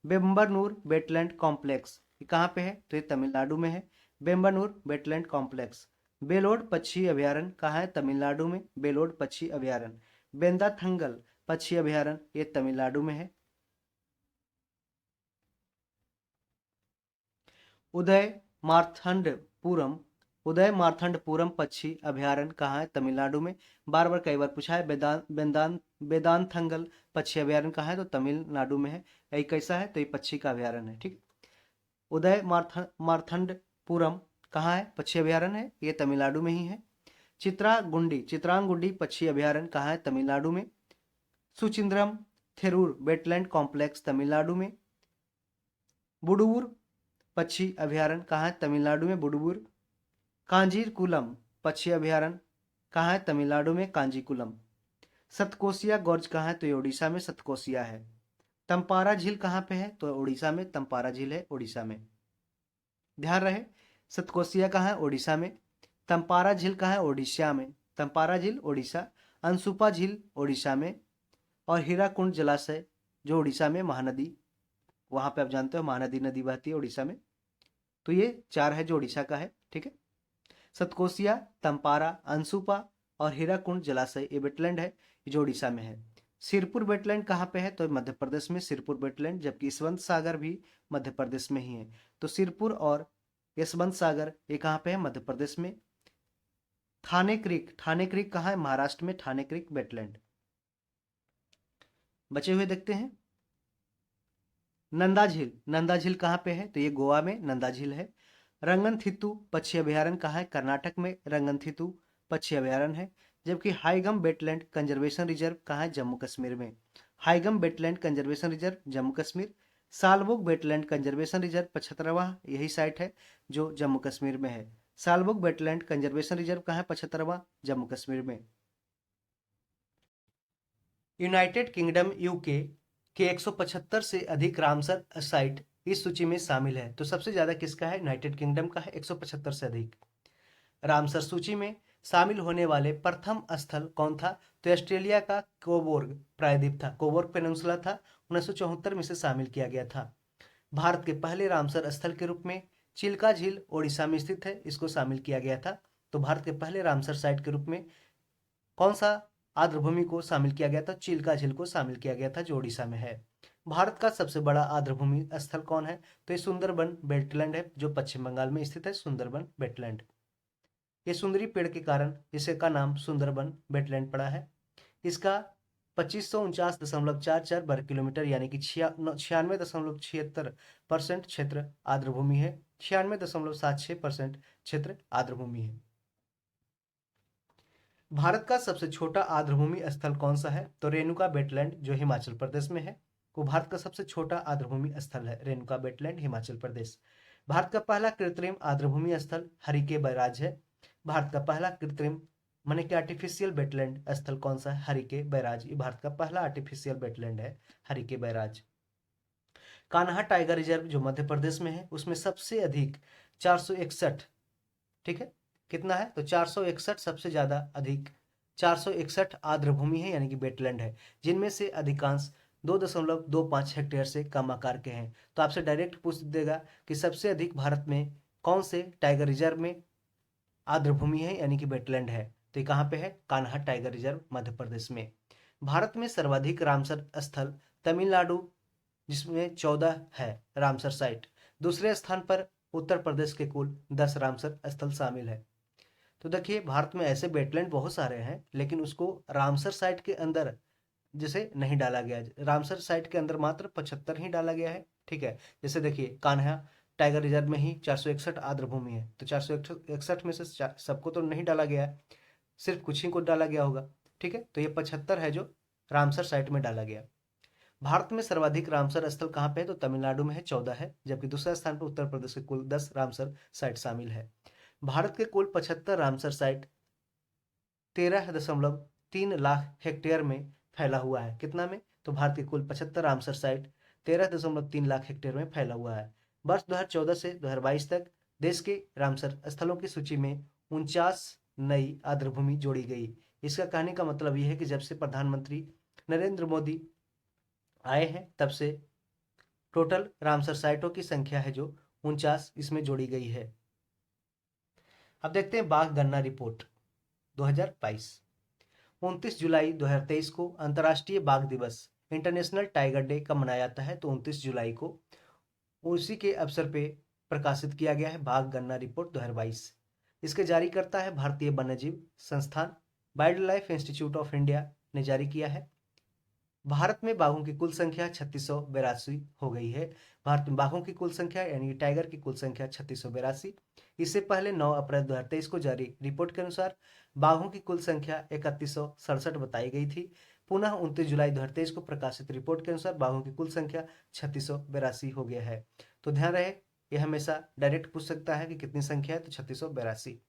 बेम्बरनूर वेटलैंड कॉम्प्लेक्स ये कहाँ पे है? तो ये तमिलनाडु में है, बेम्बरनूर वेटलैंड कॉम्प्लेक्स। बेलोड पक्षी अभयारण्य कहाँ है? तमिलनाडु में, बेलोड पक्षी अभयारण्य। बेंदाथंगल पक्षी अभयारण्य ये तमिलनाडु में है। उदय मार्थंडपुरम उदय मार्तंडपुरम पक्षी अभयारण्य कहाँ है? तमिलनाडु में। बार बार कई बार पूछा है। वेदांतथंगल पक्षी अभयारण्य कहाँ है? तो तमिलनाडु में है। ये कैसा है? तो ये पक्षी का अभयारण्य है। ठीक। उदय मार्तंडपुरम कहाँ है? पक्षी अभयारण्य है, ये तमिलनाडु में ही है। चित्रांगुंडी पक्षी अभयारण्य कहाँ है? तमिलनाडु में। सुचिंद्रम थेरूर वेटलैंड कॉम्प्लेक्स तमिलनाडु में। बुडुवुर पक्षी अभयारण्य कहाँ है? तमिलनाडु में, बुडुवुर। कांजीरकुलम पक्षी अभयारण्य कहाँ है? तमिलनाडु में, कांजीकुलम। सतकोसिया गोर्ज कहाँ है? तो ये उड़ीसा में सतकोसिया है। तंपारा झील कहाँ पे है? तो उड़ीसा में तंपारा झील है, उड़ीसा में। ध्यान रहे, सतकोसिया कहाँ है? उड़ीसा में। तंपारा झील कहाँ है? उड़ीसा में। तंपारा झील उड़ीसा। अंसुपा झील उड़ीसा में। और हीराकुंड जलाशय जो उड़ीसा में, महानदी, वहां पे आप जानते हो महानदी नदी बहती है उड़ीसा में। तो ये 4 है जो उड़ीसा का है। ठीक है। सतकोसिया, तंपारा, अंसुपा और हीराकुंड जलाशय ये वेटलैंड है जो उड़ीसा में है। सिरपुर वेटलैंड कहाँ पे है? तो मध्य प्रदेश में सिरपुर वेटलैंड, जबकि यशवंत सागर भी मध्य प्रदेश में ही है। तो सिरपुर और यशवंत सागर ये कहाँ पे है? मध्य प्रदेश में। थाने क्रीक कहाँ है? महाराष्ट्र में, थाने क्रीक वेटलैंड। बचे हुए देखते हैं। नंदा झील कहाँ पे है? तो ये गोवा में नंदा झील है। रंगनथित्तु पक्षी अभयारण्य कहाँ है? कर्नाटक में रंगनथित्तु पक्षी अभयारण्य है। जबकि हाईगम वेटलैंड कंजर्वेशन रिजर्व कहाँ है? जम्मू कश्मीर में। Haigam wetland conservation reserve Jammu Kashmir. Shallbugh wetland conservation reserve 75वां यही साइट है जो जम्मू कश्मीर में है। सालबुग वेटलैंड कंजर्वेशन रिजर्व कहाँ है? 75वां जम्मू कश्मीर में। यूनाइटेड किंगडम यूके के 175 से अधिक रामसर साइट इस सूची में शामिल है। तो सबसे ज्यादा किसका है? यूनाइटेड किंगडम का है, 175 से अधिक। रामसर सूची में शामिल होने वाले प्रथम स्थल कौन था? तो ऑस्ट्रेलिया का कोबोर्ग प्रायद्वीप था, कोबोर्ग पेनिनसुला था, 1974 में से शामिल किया गया था। भारत के पहले रामसर स्थल के रूप में चिल्का झील ओडिशा में स्थित है, इसको शामिल किया गया था। तो भारत के पहले रामसर साइट के रूप में कौन सा आर्द्रभूमि को शामिल किया गया था? चिल्का झील को शामिल किया गया था जो ओडिशा में है। भारत का सबसे बड़ा आर्द्रभूमि स्थल कौन है? तो ये सुंदरबन वेटलैंड है जो पश्चिम बंगाल में स्थित है, सुंदरबन वेटलैंड। ये सुंदरी पेड़ के कारण इसका नाम सुंदरबन वेटलैंड पड़ा है। इसका 2549.44 वर्ग किलोमीटर यानी कि 96.76% क्षेत्र आर्द्रभूमि है। 96.76% क्षेत्र आर्द्रभूमि है। भारत का सबसे छोटा आर्द्रभूमि स्थल कौन सा है? तो रेणुका वेटलैंड जो हिमाचल प्रदेश में है, वो भारत का सबसे छोटा आर्द्रभूमि स्थल है, रेणुका वेटलैंड हिमाचल प्रदेश। भारत का पहला कृत्रिम आर्द्रभूमि स्थल हरिके बैराज है। भारत का पहला कृत्रिम माने कि आर्टिफिशियल वेटलैंड स्थल कौन सा है? हरिके बैराज। ये भारत का पहला आर्टिफिशियल वेटलैंड है, Harike barrage. Kanha tiger reserve जो मध्य प्रदेश में है, उसमें सबसे अधिक 461, ठीक है, कितना है? तो 461 सबसे ज्यादा अधिक 461 आर्द्रभूमि है यानी कि वेटलैंड है, जिनमें से अधिकांश 2.25 हेक्टेयर से कम आकार के हैं। तो आपसे डायरेक्ट पूछ देगा कि सबसे अधिक भारत में कौन से टाइगर रिजर्व में आर्द्रभूमि है यानी कि वेटलैंड है? तो ये कहाँ पे है? कान्हा टाइगर रिजर्व मध्य प्रदेश में। भारत में सर्वाधिक रामसर स्थल तमिलनाडु जिसमें 14 है रामसर साइट। दूसरे स्थान पर उत्तर प्रदेश के कुल 10 रामसर स्थल शामिल है। तो देखिए भारत में ऐसे वेटलैंड बहुत सारे हैं, लेकिन उसको रामसर साइट के अंदर जैसे नहीं डाला गया है। रामसर साइट के अंदर मात्र 75 ही डाला गया है। ठीक है, जैसे देखिए कान्हा टाइगर रिजर्व में ही 461 आर्द्रभूमि है, तो 461 में से सबको तो नहीं डाला गया है, सिर्फ कुछ ही को डाला गया होगा। ठीक है, तो ये 75 है जो रामसर साइट में डाला गया। भारत में सर्वाधिक रामसर स्थल कहाँ पे है? तो तमिलनाडु में है, 14 है, जबकि दूसरे स्थान पर उत्तर प्रदेश के कुल 10 रामसर साइट शामिल है। भारत के कुल 75 रामसर साइट 13.3 लाख हेक्टेयर में फैला हुआ है। कितना में? तो भारत के कुल 75 रामसर साइट 13.3 लाख हेक्टेयर में फैला हुआ है। वर्ष 2014 से 2022 तक देश के रामसर स्थलों की सूची में 49 नई आर्द्रभूमि जोड़ी गई। इसका कहने का मतलब यह है कि जब से प्रधानमंत्री नरेंद्र मोदी आए हैं तब से टोटल रामसर साइटों की संख्या है जो 49 इसमें जोड़ी गई है। अब देखते हैं बाघ गणना रिपोर्ट 2022। 29 जुलाई 2023 को अंतर्राष्ट्रीय बाघ दिवस इंटरनेशनल टाइगर डे कब मनाया जाता है? तो 29 जुलाई को, उसी के अवसर पे प्रकाशित किया गया है बाघ गणना रिपोर्ट 2022। इसके जारी करता है भारतीय वन्यजीव संस्थान। Wild life institute of India ने जारी किया है। भारत में बाघों की कुल संख्या 3682 हो गई है। भारत में बाघों की कुल संख्या यानी कि टाइगर की कुल संख्या 3682। इससे पहले 9 अप्रैल 2023 को जारी रिपोर्ट के अनुसार बाघों की कुल संख्या 3167 बताई गई थी। पुनः 29 जुलाई 2023 को प्रकाशित रिपोर्ट के अनुसार बाघों की कुल संख्या 3682 हो गया है। तो ध्यान रहे, यह हमेशा डायरेक्ट पूछ सकता है कि कितनी संख्या है, तो 3682।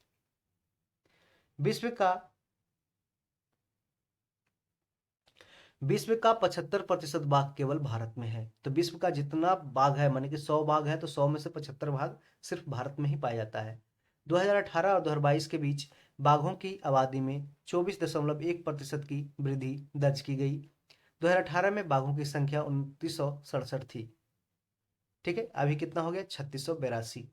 विश्व का 75% बाघ केवल भारत में है। तो विश्व का जितना बाघ है, माने कि 100 बाघ है, तो 100 में से 75 बाघ सिर्फ भारत में ही पाया जाता है। 2018 और 2022 के बीच बाघों की आबादी में 24.1% की वृद्धि दर्ज की गई। 2018 में बाघों की संख्या 2967 थी। ठीक है, अभी कितना हो गया? 3682।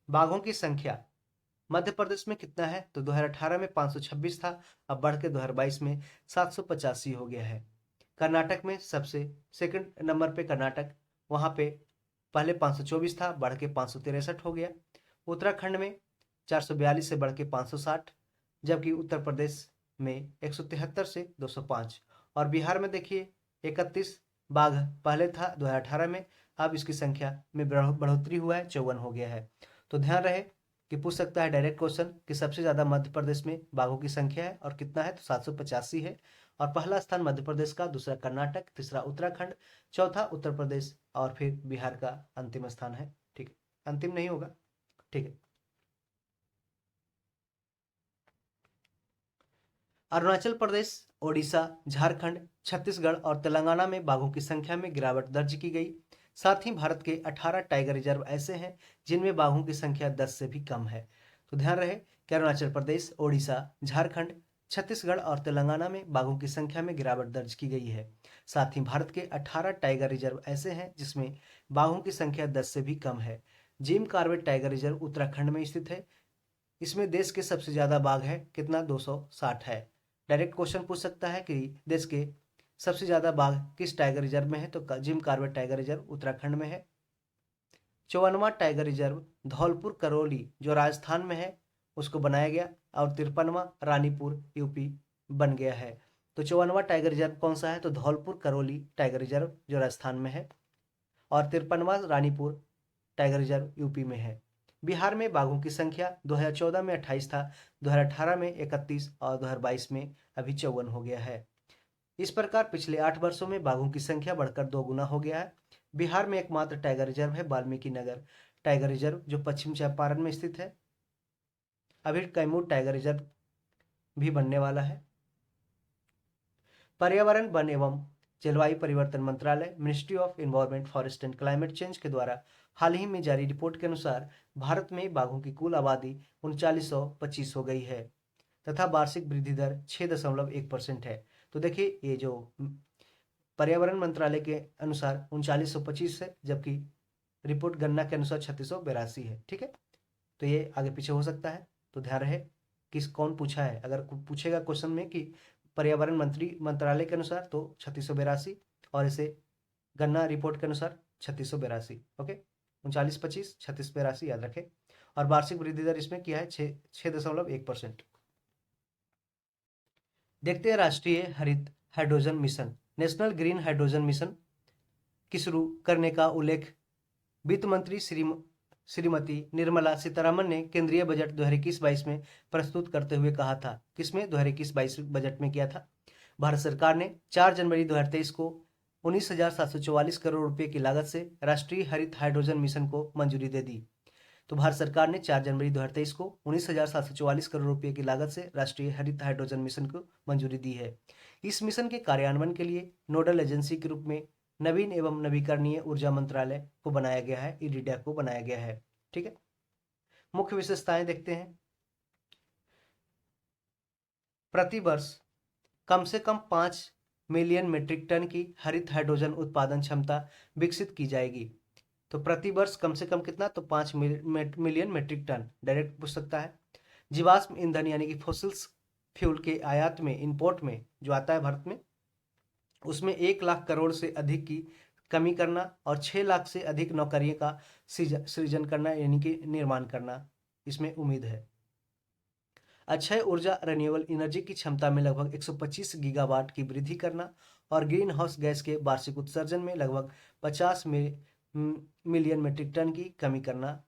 बाघों की संख्या मध्य प्रदेश में कितना है? तो 2018 में 526 था, अब बढ़ के 2022 में 785 हो गया है। कर्नाटक में सबसे सेकंड नंबर पे कर्नाटक, वहाँ पे पहले 524 था, बढ़ के 563 हो गया। उत्तराखंड में 442 से बढ़ के 560, जबकि उत्तर प्रदेश में 173 से 205। और बिहार में देखिए 31 बाघ पहले था 2018 में, अब इसकी संख्या में बढ़ोतरी हुआ है, 54 हो गया है। तो ध्यान रहे कि पूछ सकता है डायरेक्ट क्वेश्चन कि सबसे ज्यादा मध्य प्रदेश में बाघों की संख्या है और कितना है, तो 785 है। और पहला स्थान मध्य प्रदेश का, दूसरा कर्नाटक, तीसरा उत्तराखंड, चौथा उत्तर प्रदेश और फिर बिहार का अंतिम स्थान है। ठीक है, अंतिम नहीं होगा। ठीक है, अरुणाचल प्रदेश, ओडिशा, झारखंड, छत्तीसगढ़ और तेलंगाना में बाघों की संख्या में गिरावट दर्ज की गई। साथ ही भारत के 18 टाइगर रिजर्व ऐसे हैं जिनमें बाघों की संख्या 10 से भी कम है। तो ध्यान रहे कि अरुणाचल प्रदेश, ओडिशा, झारखंड, छत्तीसगढ़ और तेलंगाना में बाघों की संख्या में गिरावट दर्ज की गई है। साथ ही भारत के 18 टाइगर रिजर्व ऐसे हैं जिसमें बाघों की संख्या 10 से भी कम है। Jim Corbett tiger reserve Uttarakhand में स्थित है। इसमें देश के सबसे ज्यादा बाघ है, कितना? 260 है। डायरेक्ट क्वेश्चन पूछ सकता है कि देश के सबसे ज्यादा बाघ किस टाइगर रिजर्व में है, तो Jim Corbett tiger reserve Uttarakhand में है। 54वां टाइगर रिजर्व धौलपुर करौली जो राजस्थान में है उसको बनाया गया, और 53वां रानीपुर यूपी बन गया है। तो 54वां टाइगर रिजर्व कौन सा है? तो धौलपुर करौली टाइगर रिजर्व जो राजस्थान में है, और 53वां रानीपुर टाइगर रिजर्व यूपी में है। बिहार में बाघों की संख्या 2014 में 28 था, 2018 में 31 और 2022 में अभी 54 हो गया है। इस प्रकार पिछले 8 वर्षों में बाघों की संख्या बढ़कर 2 गुना हो गया है। बिहार में एकमात्र टाइगर रिजर्व है वाल्मीकि नगर टाइगर रिजर्व जो पश्चिम चंपारण में स्थित है। अभी कैमूर टाइगर रिजर्व भी बनने वाला है। पर्यावरण, वन एवं जलवायु परिवर्तन मंत्रालय, ministry of environment, forest and climate change के द्वारा हाल ही में जारी रिपोर्ट के अनुसार भारत में बाघों की कुल आबादी 3925 हो गई है तथा वार्षिक वृद्धि दर 6.1% है। तो देखिए ये जो पर्यावरण मंत्रालय के अनुसार 3925 है, जबकि रिपोर्ट गणना के अनुसार 3682 है। ठीक है, तो ये आगे पीछे हो सकता है, तो ध्यान रहे किस कौन पूछा है। अगर पूछेगा क्वेश्चन में कि पर्यावरण मंत्रालय के अनुसार तो 3682, और इसे गन्ना रिपोर्ट के अनुसार 3682। ओके, 3925 3682 याद रखें। और वार्षिक वृद्धि दर इसमें किया है 6.1%। देखते हैं राष्ट्रीय हरित hydrogen mission, national green hydrogen mission की शुरू करने का उल्लेख वित्त मंत्री श्रीमती निर्मला सीतारमण ने केंद्रीय बजट 2021-22 में प्रस्तुत करते हुए कहा था। किसमें? 2021-22 बजट में किया था। भारत सरकार ने 4 जनवरी 2023 को 19,744 करोड़ रुपए की लागत से राष्ट्रीय हरित हाइड्रोजन मिशन को मंजूरी दे दी। तो भारत सरकार ने 4 जनवरी 2023 को 19,744 करोड़ रुपए की लागत से राष्ट्रीय हरित हाइड्रोजन मिशन को मंजूरी दी है। इस मिशन के कार्यान्वयन के लिए नोडल एजेंसी के रूप में नवीन एवं नवीकरणीय ऊर्जा मंत्रालय को बनाया गया है, इरिडा को बनाया गया है। ठीक है, मुख्य विशेषताएं देखते हैं। प्रति वर्ष कम से कम 5 मिलियन मीट्रिक टन की हरित हाइड्रोजन उत्पादन क्षमता विकसित की जाएगी। तो प्रति वर्ष कम से कम कितना? तो 5 मिलियन मीट्रिक टन। डायरेक्ट पूछ सकता है। जीवाश्म ईंधन यानी कि फॉसिल्स फ्यूल के आयात में, इंपोर्ट में जो आता है भारत में, उसमें 1 लाख करोड़ से अधिक की कमी करना और 6 लाख से अधिक नौकरियों का सृजन करना यानी कि निर्माण करना इसमें उम्मीद है। अक्षय ऊर्जा रिन्यूएबल एनर्जी की क्षमता में लगभग 125 गीगावाट की वृद्धि करना और ग्रीन हाउस गैस के वार्षिक उत्सर्जन में लगभग 50 मिलियन मीट्रिक टन की कमी करना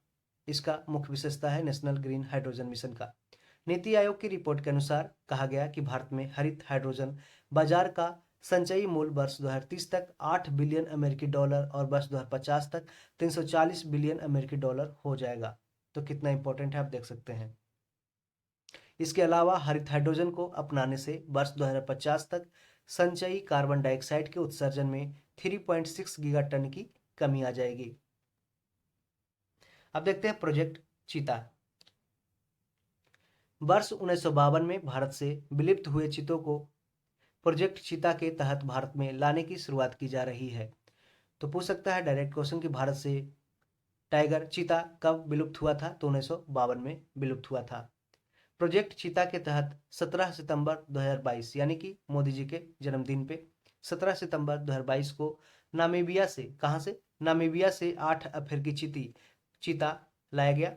इसका मुख्य विशेषता है नेशनल ग्रीन हाइड्रोजन मिशन का। नीति आयोग की रिपोर्ट के अनुसार कहा गया कि भारत में हरित हाइड्रोजन बाजार का संचयी मूल्य वर्ष 2030 तक 8 बिलियन अमेरिकी डॉलर और वर्ष 2050 तक 340 बिलियन अमेरिकी डॉलर हो जाएगा। तो कितना इंपॉर्टेंट है आप देख सकते हैं। इसके अलावा हरित हाइड्रोजन को अपनाने से वर्ष 2050 तक संचयी कार्बन डाइऑक्साइड के उत्सर्जन में 3.6 गीगाटन की कमी आ जाएगी। अब देखते हैं प्रोजेक्ट चीता। वर्ष 1952 में भारत से विलुप्त हुए चीतों को प्रोजेक्ट चीता के तहत भारत में लाने की शुरुआत की जा रही है। तो पूछ सकता है डायरेक्ट क्वेश्चन कि भारत से टाइगर चीता कब विलुप्त हुआ था? तो 1952 में विलुप्त हुआ था। प्रोजेक्ट चीता के तहत 17 सितंबर 2022 यानी कि मोदी जी के जन्मदिन पे 17 सितंबर 2022 को नामीबिया से, कहां से? नामीबिया से 8 अफ्रीकी चीता लाया गया।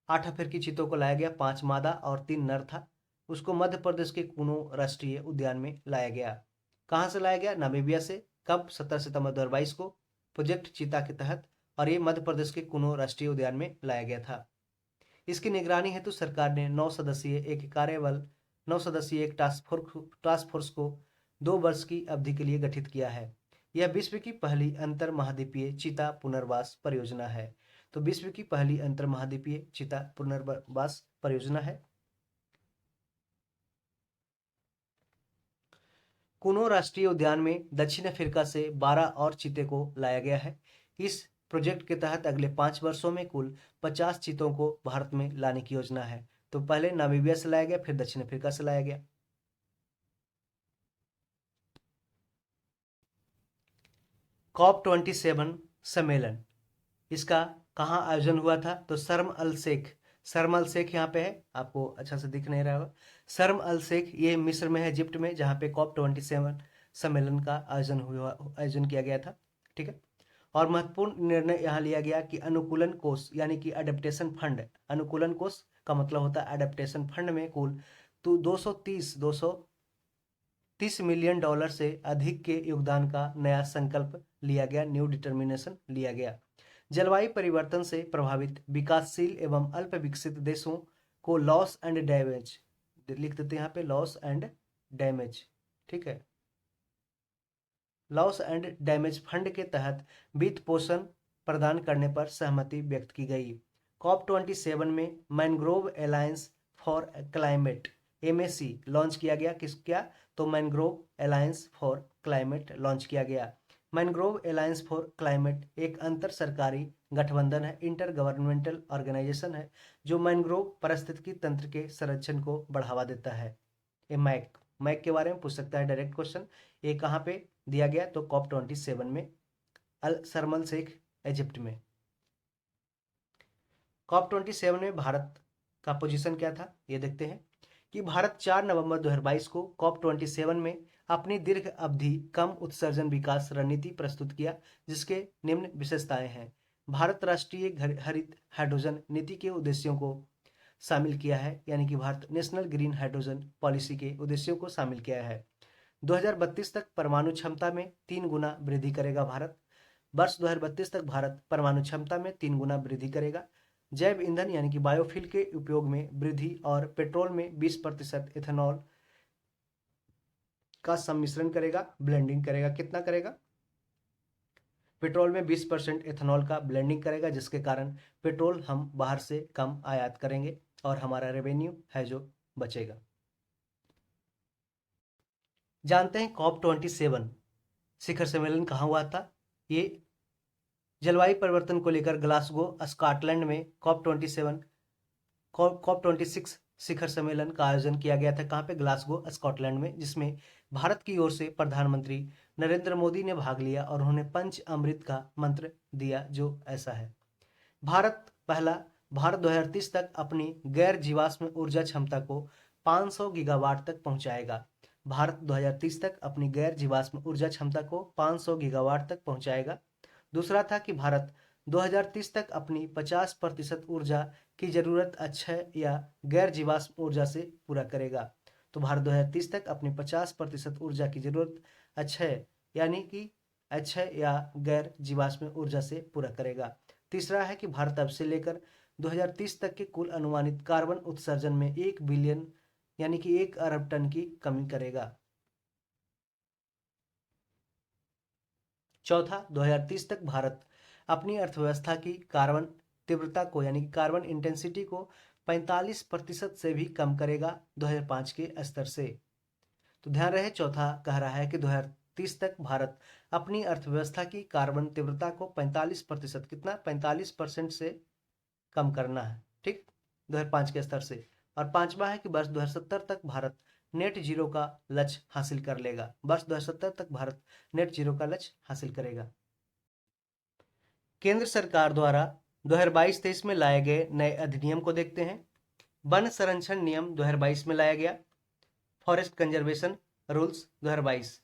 8 अफ्रीकी चीतों को लाया गया, 5 मादा और 3 नर था। उसको मध्य प्रदेश के कुनो राष्ट्रीय उद्यान में लाया गया। कहां से लाया गया? नामीबिया से। कब? 17 सितंबर 2022 को प्रोजेक्ट चीता के तहत, और ये मध्य प्रदेश के कुनो राष्ट्रीय उद्यान में लाया गया था। इसकी निगरानी हेतु सरकार ने 9 सदस्यीय एक टास्क फोर्स को 2 वर्ष की अवधि के लिए गठित किया है। यह विश्व की पहली अंतर महाद्वीपीय चीता पुनर्वास परियोजना है। तो विश्व की पहली अंतर महाद्वीपीय चीता पुनर्वास परियोजना है। कुनो राष्ट्रीय उद्यान में दक्षिण अफ्रीका से 12 और चीते को लाया गया है। इस प्रोजेक्ट के तहत अगले 5 वर्षों में कुल 50 चीतों को भारत में लाने की योजना है। तो पहले नामीबिया से लाया गया, फिर दक्षिण अफ्रीका से लाया गया। COP27 सम्मेलन, इसका कहाँ आयोजन हुआ था? तो शर्म अल शेख यहाँ पे है, आपको अच्छा से दिख नहीं रहा होगा। शर्म अल शेख ये मिस्र में है, इजिप्ट में, जहाँ पे COP27 सम्मेलन का आयोजन किया गया था। ठीक है। और महत्वपूर्ण निर्णय यहाँ लिया गया कि अनुकूलन कोष यानी कि अडेप्टेशन फंड, अनुकूलन कोष का मतलब होता है अडेप्टेशन फंड में कुल तो 230 मिलियन डॉलर से अधिक के योगदान का नया संकल्प लिया गया, न्यू डिटर्मिनेशन लिया गया। जलवायु परिवर्तन से प्रभावित विकासशील एवं अल्प विकसित देशों को लॉस एंड डैमेज, लिख देते हैं यहाँ पे लॉस एंड डैमेज, ठीक है, लॉस एंड डैमेज फंड के तहत वित्त पोषण प्रदान करने पर सहमति व्यक्त की गई। COP27 में mangrove alliance for climate MAC launch किया गया। तो mangrove alliance for climate launch किया गया। मैनग्रोव अलायंस फॉर क्लाइमेट एक अंतर सरकारी गठबंधन है, इंटर गवर्नमेंटल ऑर्गेनाइजेशन है, जो मैनग्रोव पारिस्थितिकी तंत्र के संरक्षण को बढ़ावा देता है। ये मैक के बारे में पूछ सकता है डायरेक्ट क्वेश्चन। ये कहाँ पे दिया गया? तो COP27 में, शर्म अल शेख इजिप्ट में। COP27 में भारत का पोजीशन क्या था ये देखते हैं कि भारत 4 नवंबर 2022 को COP27 में अपनी दीर्घ अवधि कम उत्सर्जन विकास रणनीति प्रस्तुत किया, जिसके निम्न विशेषताएं हैं। भारत राष्ट्रीय हरित हाइड्रोजन नीति के उद्देश्यों को शामिल किया है, यानी कि Bharat national green hydrogen policy के उद्देश्यों को शामिल किया है। 2032 तक परमाणु क्षमता में 3 गुना वृद्धि करेगा भारत। वर्ष 2032 तक भारत परमाणु क्षमता में 3 गुना वृद्धि करेगा। जैव ईंधन यानी कि बायोफ्यूल के उपयोग में वृद्धि और पेट्रोल में 20% इथेनॉल का सम्मिश्रण करेगा, ब्लेंडिंग करेगा। कितना करेगा? पेट्रोल में 20% इथेनॉल का ब्लेंडिंग करेगा, जिसके कारण पेट्रोल हम बाहर से कम आयात करेंगे और हमारा रेवेन्यू है जो बचेगा। जानते हैं COP27 शिखर सम्मेलन कहाँ हुआ था? ये जलवायु परिवर्तन को लेकर ग्लासगो स्कॉटलैंड में COP26 शिखर सम्मेलन का आयोजन किया गया था। कहाँ पे? ग्लासगो स्कॉटलैंड में, जिसमें भारत की ओर से प्रधानमंत्री नरेंद्र मोदी ने भाग लिया और उन्होंने पंच अमृत का मंत्र दिया, जो ऐसा है। भारत 2030 तक अपनी गैर जीवाश्म ऊर्जा क्षमता को 500 गीगावाट तक पहुंचाएगा। भारत 2030 तक अपनी गैर जीवाश्म ऊर्जा क्षमता को 500 गीगावाट तक पहुंचाएगा। दूसरा था कि भारत 2030 तक अपनी 50% ऊर्जा की जरूरत अक्षय या गैर जीवाश्म ऊर्जा से पूरा करेगा। तो भारत 2030 तक अपनी 50% ऊर्जा की जरूरत अक्षय यानी कि अक्षय या गैर जीवाश्म ऊर्जा से पूरा करेगा। तीसरा है कि भारत अब से लेकर 2030 तक के कुल अनुमानित कार्बन उत्सर्जन में 1 बिलियन यानी कि 1 अरब टन की कमी करेगा। चौथा, 2030 तक भारत अपनी अर्थव्यवस्था की कार्बन तीव्रता को यानी कि कार्बन इंटेंसिटी को 45% से भी कम करेगा 2005 के स्तर से। तो ध्यान रहे, चौथा कह रहा है कि 2030 तक भारत अपनी अर्थव्यवस्था की कार्बन तीव्रता को 45% कितना 45% से कम करना है, ठीक, 2005 के स्तर से। और पांचवा है कि वर्ष 2070 तक भारत नेट जीरो का लक्ष्य हासिल कर लेगा। वर्ष 2070 तक भारत नेट जीरो का लक्ष्य हासिल करेगा। केंद्र सरकार द्वारा 2022-23 में लाए गए नए अधिनियम को देखते हैं। वन संरक्षण नियम 2022 में लाया गया। Forest conservation rules 2022।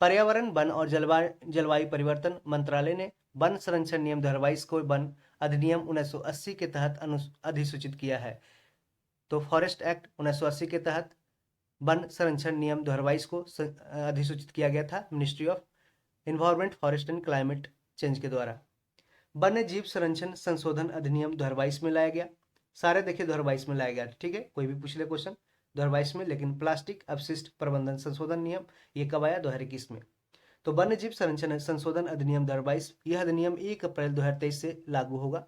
पर्यावरण, वन और जलवायु परिवर्तन मंत्रालय ने वन संरक्षण नियम 2022 को वन अधिनियम 1980 के तहत अधिसूचित किया है। तो फॉरेस्ट एक्ट 1980 के तहत वन संरक्षण नियम 2022 को अधिसूचित किया गया था ministry of environment, forest and climate change के द्वारा। वन्य जीव संरक्षण संशोधन अधिनियम 2022 में लाया गया। सारे देखिए 2022 में लाया गया, ठीक है, कोई भी पूछ ले क्वेश्चन 2022 में। लेकिन प्लास्टिक अपशिष्ट प्रबंधन संशोधन नियम ये कब आया 2021 में। तो वन्य जीव संरक्षण संशोधन अधिनियम 2022 यह अधिनियम 1 अप्रैल 2023 से लागू होगा।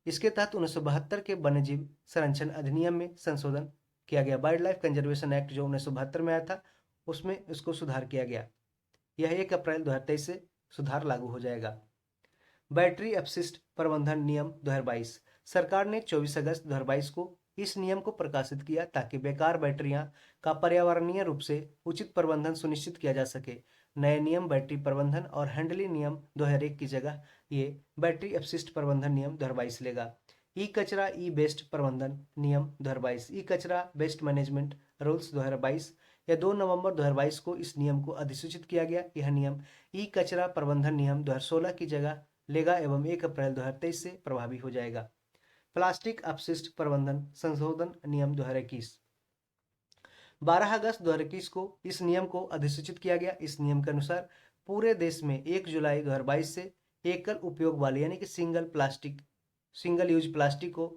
इसके तहत 1972 के वन्य जीव संरक्षण अधिनियम में संशोधन किया गया। वाइल्ड लाइफ कंजर्वेशन एक्ट जो 1972 में आया था उसमें इसको सुधार किया गया। यह 1 अप्रैल 2023 से सुधार लागू हो जाएगा। बैटरी अपशिष्ट प्रबंधन नियम 2022 सरकार ने 24 अगस्त 2022 को इस नियम को प्रकाशित किया ताकि बेकार बैटरियां का पर्यावरणीय रूप से उचित प्रबंधन सुनिश्चित किया जा सके। नए नियम बैटरी प्रबंधन और हैंडलिंग नियम 2001 की जगह ये बैटरी अपशिष्ट प्रबंधन नियम 2022 लेगा। ई कचरा ई वेस्ट प्रबंधन नियम 2022 ई कचरा वेस्ट मैनेजमेंट रूल्स 2022 या 2 नवंबर 2022 को इस नियम को अधिसूचित किया गया। यह नियम ई कचरा प्रबंधन नियम 2016 की जगह लेगा एवं 1 अप्रैल 2023 से प्रभावी हो जाएगा। प्लास्टिक अपशिष्ट प्रबंधन संशोधन नियम 2021 12 अगस्त 2021 को इस नियम को अधिसूचित किया गया। इस नियम के अनुसार पूरे देश में 1 जुलाई 2022 से एकल उपयोग वाले यानी कि सिंगल यूज प्लास्टिक को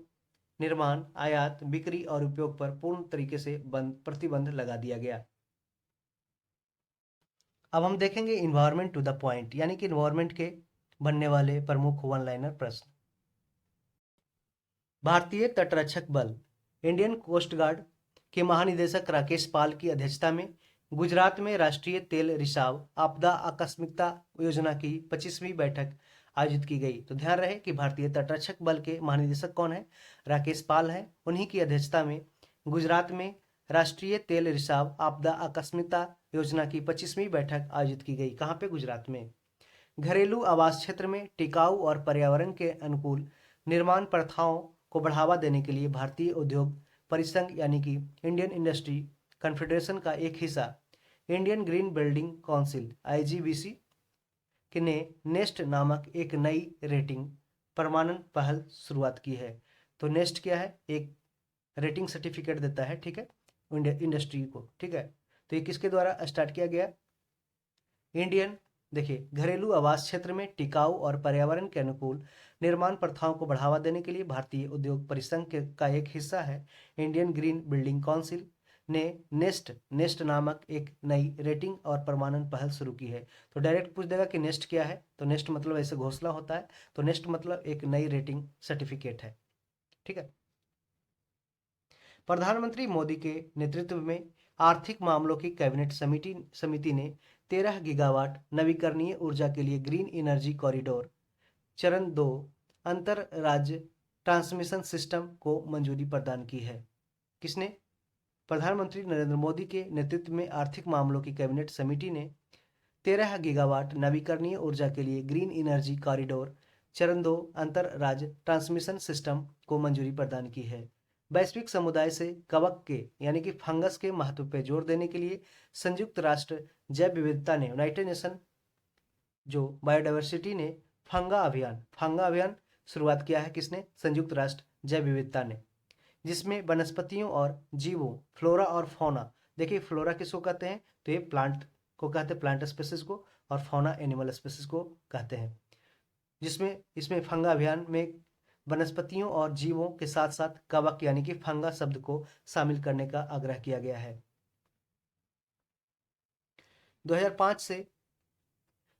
निर्माण, आयात, बिक्री और उपयोग पर पूर्ण तरीके से प्रतिबंध लगा दिया गया। अब हम देखेंगे इन्वायरमेंट टू द पॉइंट यानी कि इन्वायरमेंट के बनने वाले प्रमुख वन लाइनर प्रश्न। भारतीय तटरक्षक बल इंडियन कोस्ट गार्ड के महानिदेशक राकेश पाल की अध्यक्षता में गुजरात में राष्ट्रीय तेल रिसाव आपदा आकस्मिकता योजना की 25वीं बैठक आयोजित की गई। तो ध्यान रहे कि भारतीय तटरक्षक बल के महानिदेशक कौन है, राकेश पाल है। उन्हीं की अध्यक्षता में गुजरात में राष्ट्रीय तेल रिसाव आपदा आकस्मिकता योजना की 25वीं बैठक आयोजित की गई। कहाँ पे, गुजरात में। घरेलू आवास क्षेत्र में टिकाऊ और पर्यावरण के अनुकूल निर्माण प्रथाओं को बढ़ावा देने के लिए भारतीय उद्योग परिसंघ यानी कि इंडियन इंडस्ट्री कॉन्फेडरेशन का एक हिस्सा Indian green building council IGBC ने नेस्ट नामक एक नई रेटिंग प्रमाणन पहल शुरुआत की है। तो नेस्ट क्या है, एक रेटिंग सर्टिफिकेट देता है, ठीक है, इंडस्ट्री को, ठीक है। तो ये किसके द्वारा स्टार्ट किया गया, देखिए, घरेलू आवास क्षेत्र में टिकाऊ और पर्यावरण के अनुकूल निर्माण प्रथाओं को बढ़ावा देने के लिए भारतीय उद्योग परिसंघ का एक हिस्सा है इंडियन ग्रीन बिल्डिंग काउंसिल ने नेस्ट नामक एक नई रेटिंग और प्रमाणन पहल शुरू की है। तो डायरेक्ट पूछ देगा कि नेस्ट क्या है, तो नेस्ट मतलब ऐसे घोषणा होता है, तो नेस्ट मतलब एक नई रेटिंग सर्टिफिकेट है, ठीक है। प्रधानमंत्री मोदी के नेतृत्व में आर्थिक मामलों की कैबिनेट समिति ने 13 गीगावाट नवीकरणीय ऊर्जा के लिए ग्रीन एनर्जी कॉरिडोर चरण 2 अंतर राज्य ट्रांसमिशन सिस्टम को मंजूरी प्रदान की है। किसने, प्रधानमंत्री नरेंद्र मोदी के नेतृत्व में आर्थिक मामलों की कैबिनेट समिति ने 13 गीगावाट नवीकरणीय ऊर्जा के लिए ग्रीन एनर्जी कॉरिडोर चरण 2 अंतर राज्य ट्रांसमिशन सिस्टम को मंजूरी प्रदान की है। वैश्विक समुदाय से कवक के यानी कि फंगस के महत्व पर जोर देने के लिए संयुक्त राष्ट्र जैव विविधता ने यूनाइटेड नेशन जो बायोडायवर्सिटी ने फंगा अभियान शुरुआत किया है। किसने? संयुक्त राष्ट्र जैव विविधता ने, जिसमें वनस्पतियों और जीवों, फ्लोरा और फौना, देखिए फ्लोरा किसको कहते हैं तो ये प्लांट को कहते हैं, प्लांट स्पीसीज को, और फौना एनिमल स्पीसीज को कहते हैं। जिसमें इसमें फंगा अभियान में वनस्पतियों और जीवों के साथ साथ कवक यानी कि फंगा शब्द को शामिल करने का आग्रह किया गया है। 2005 से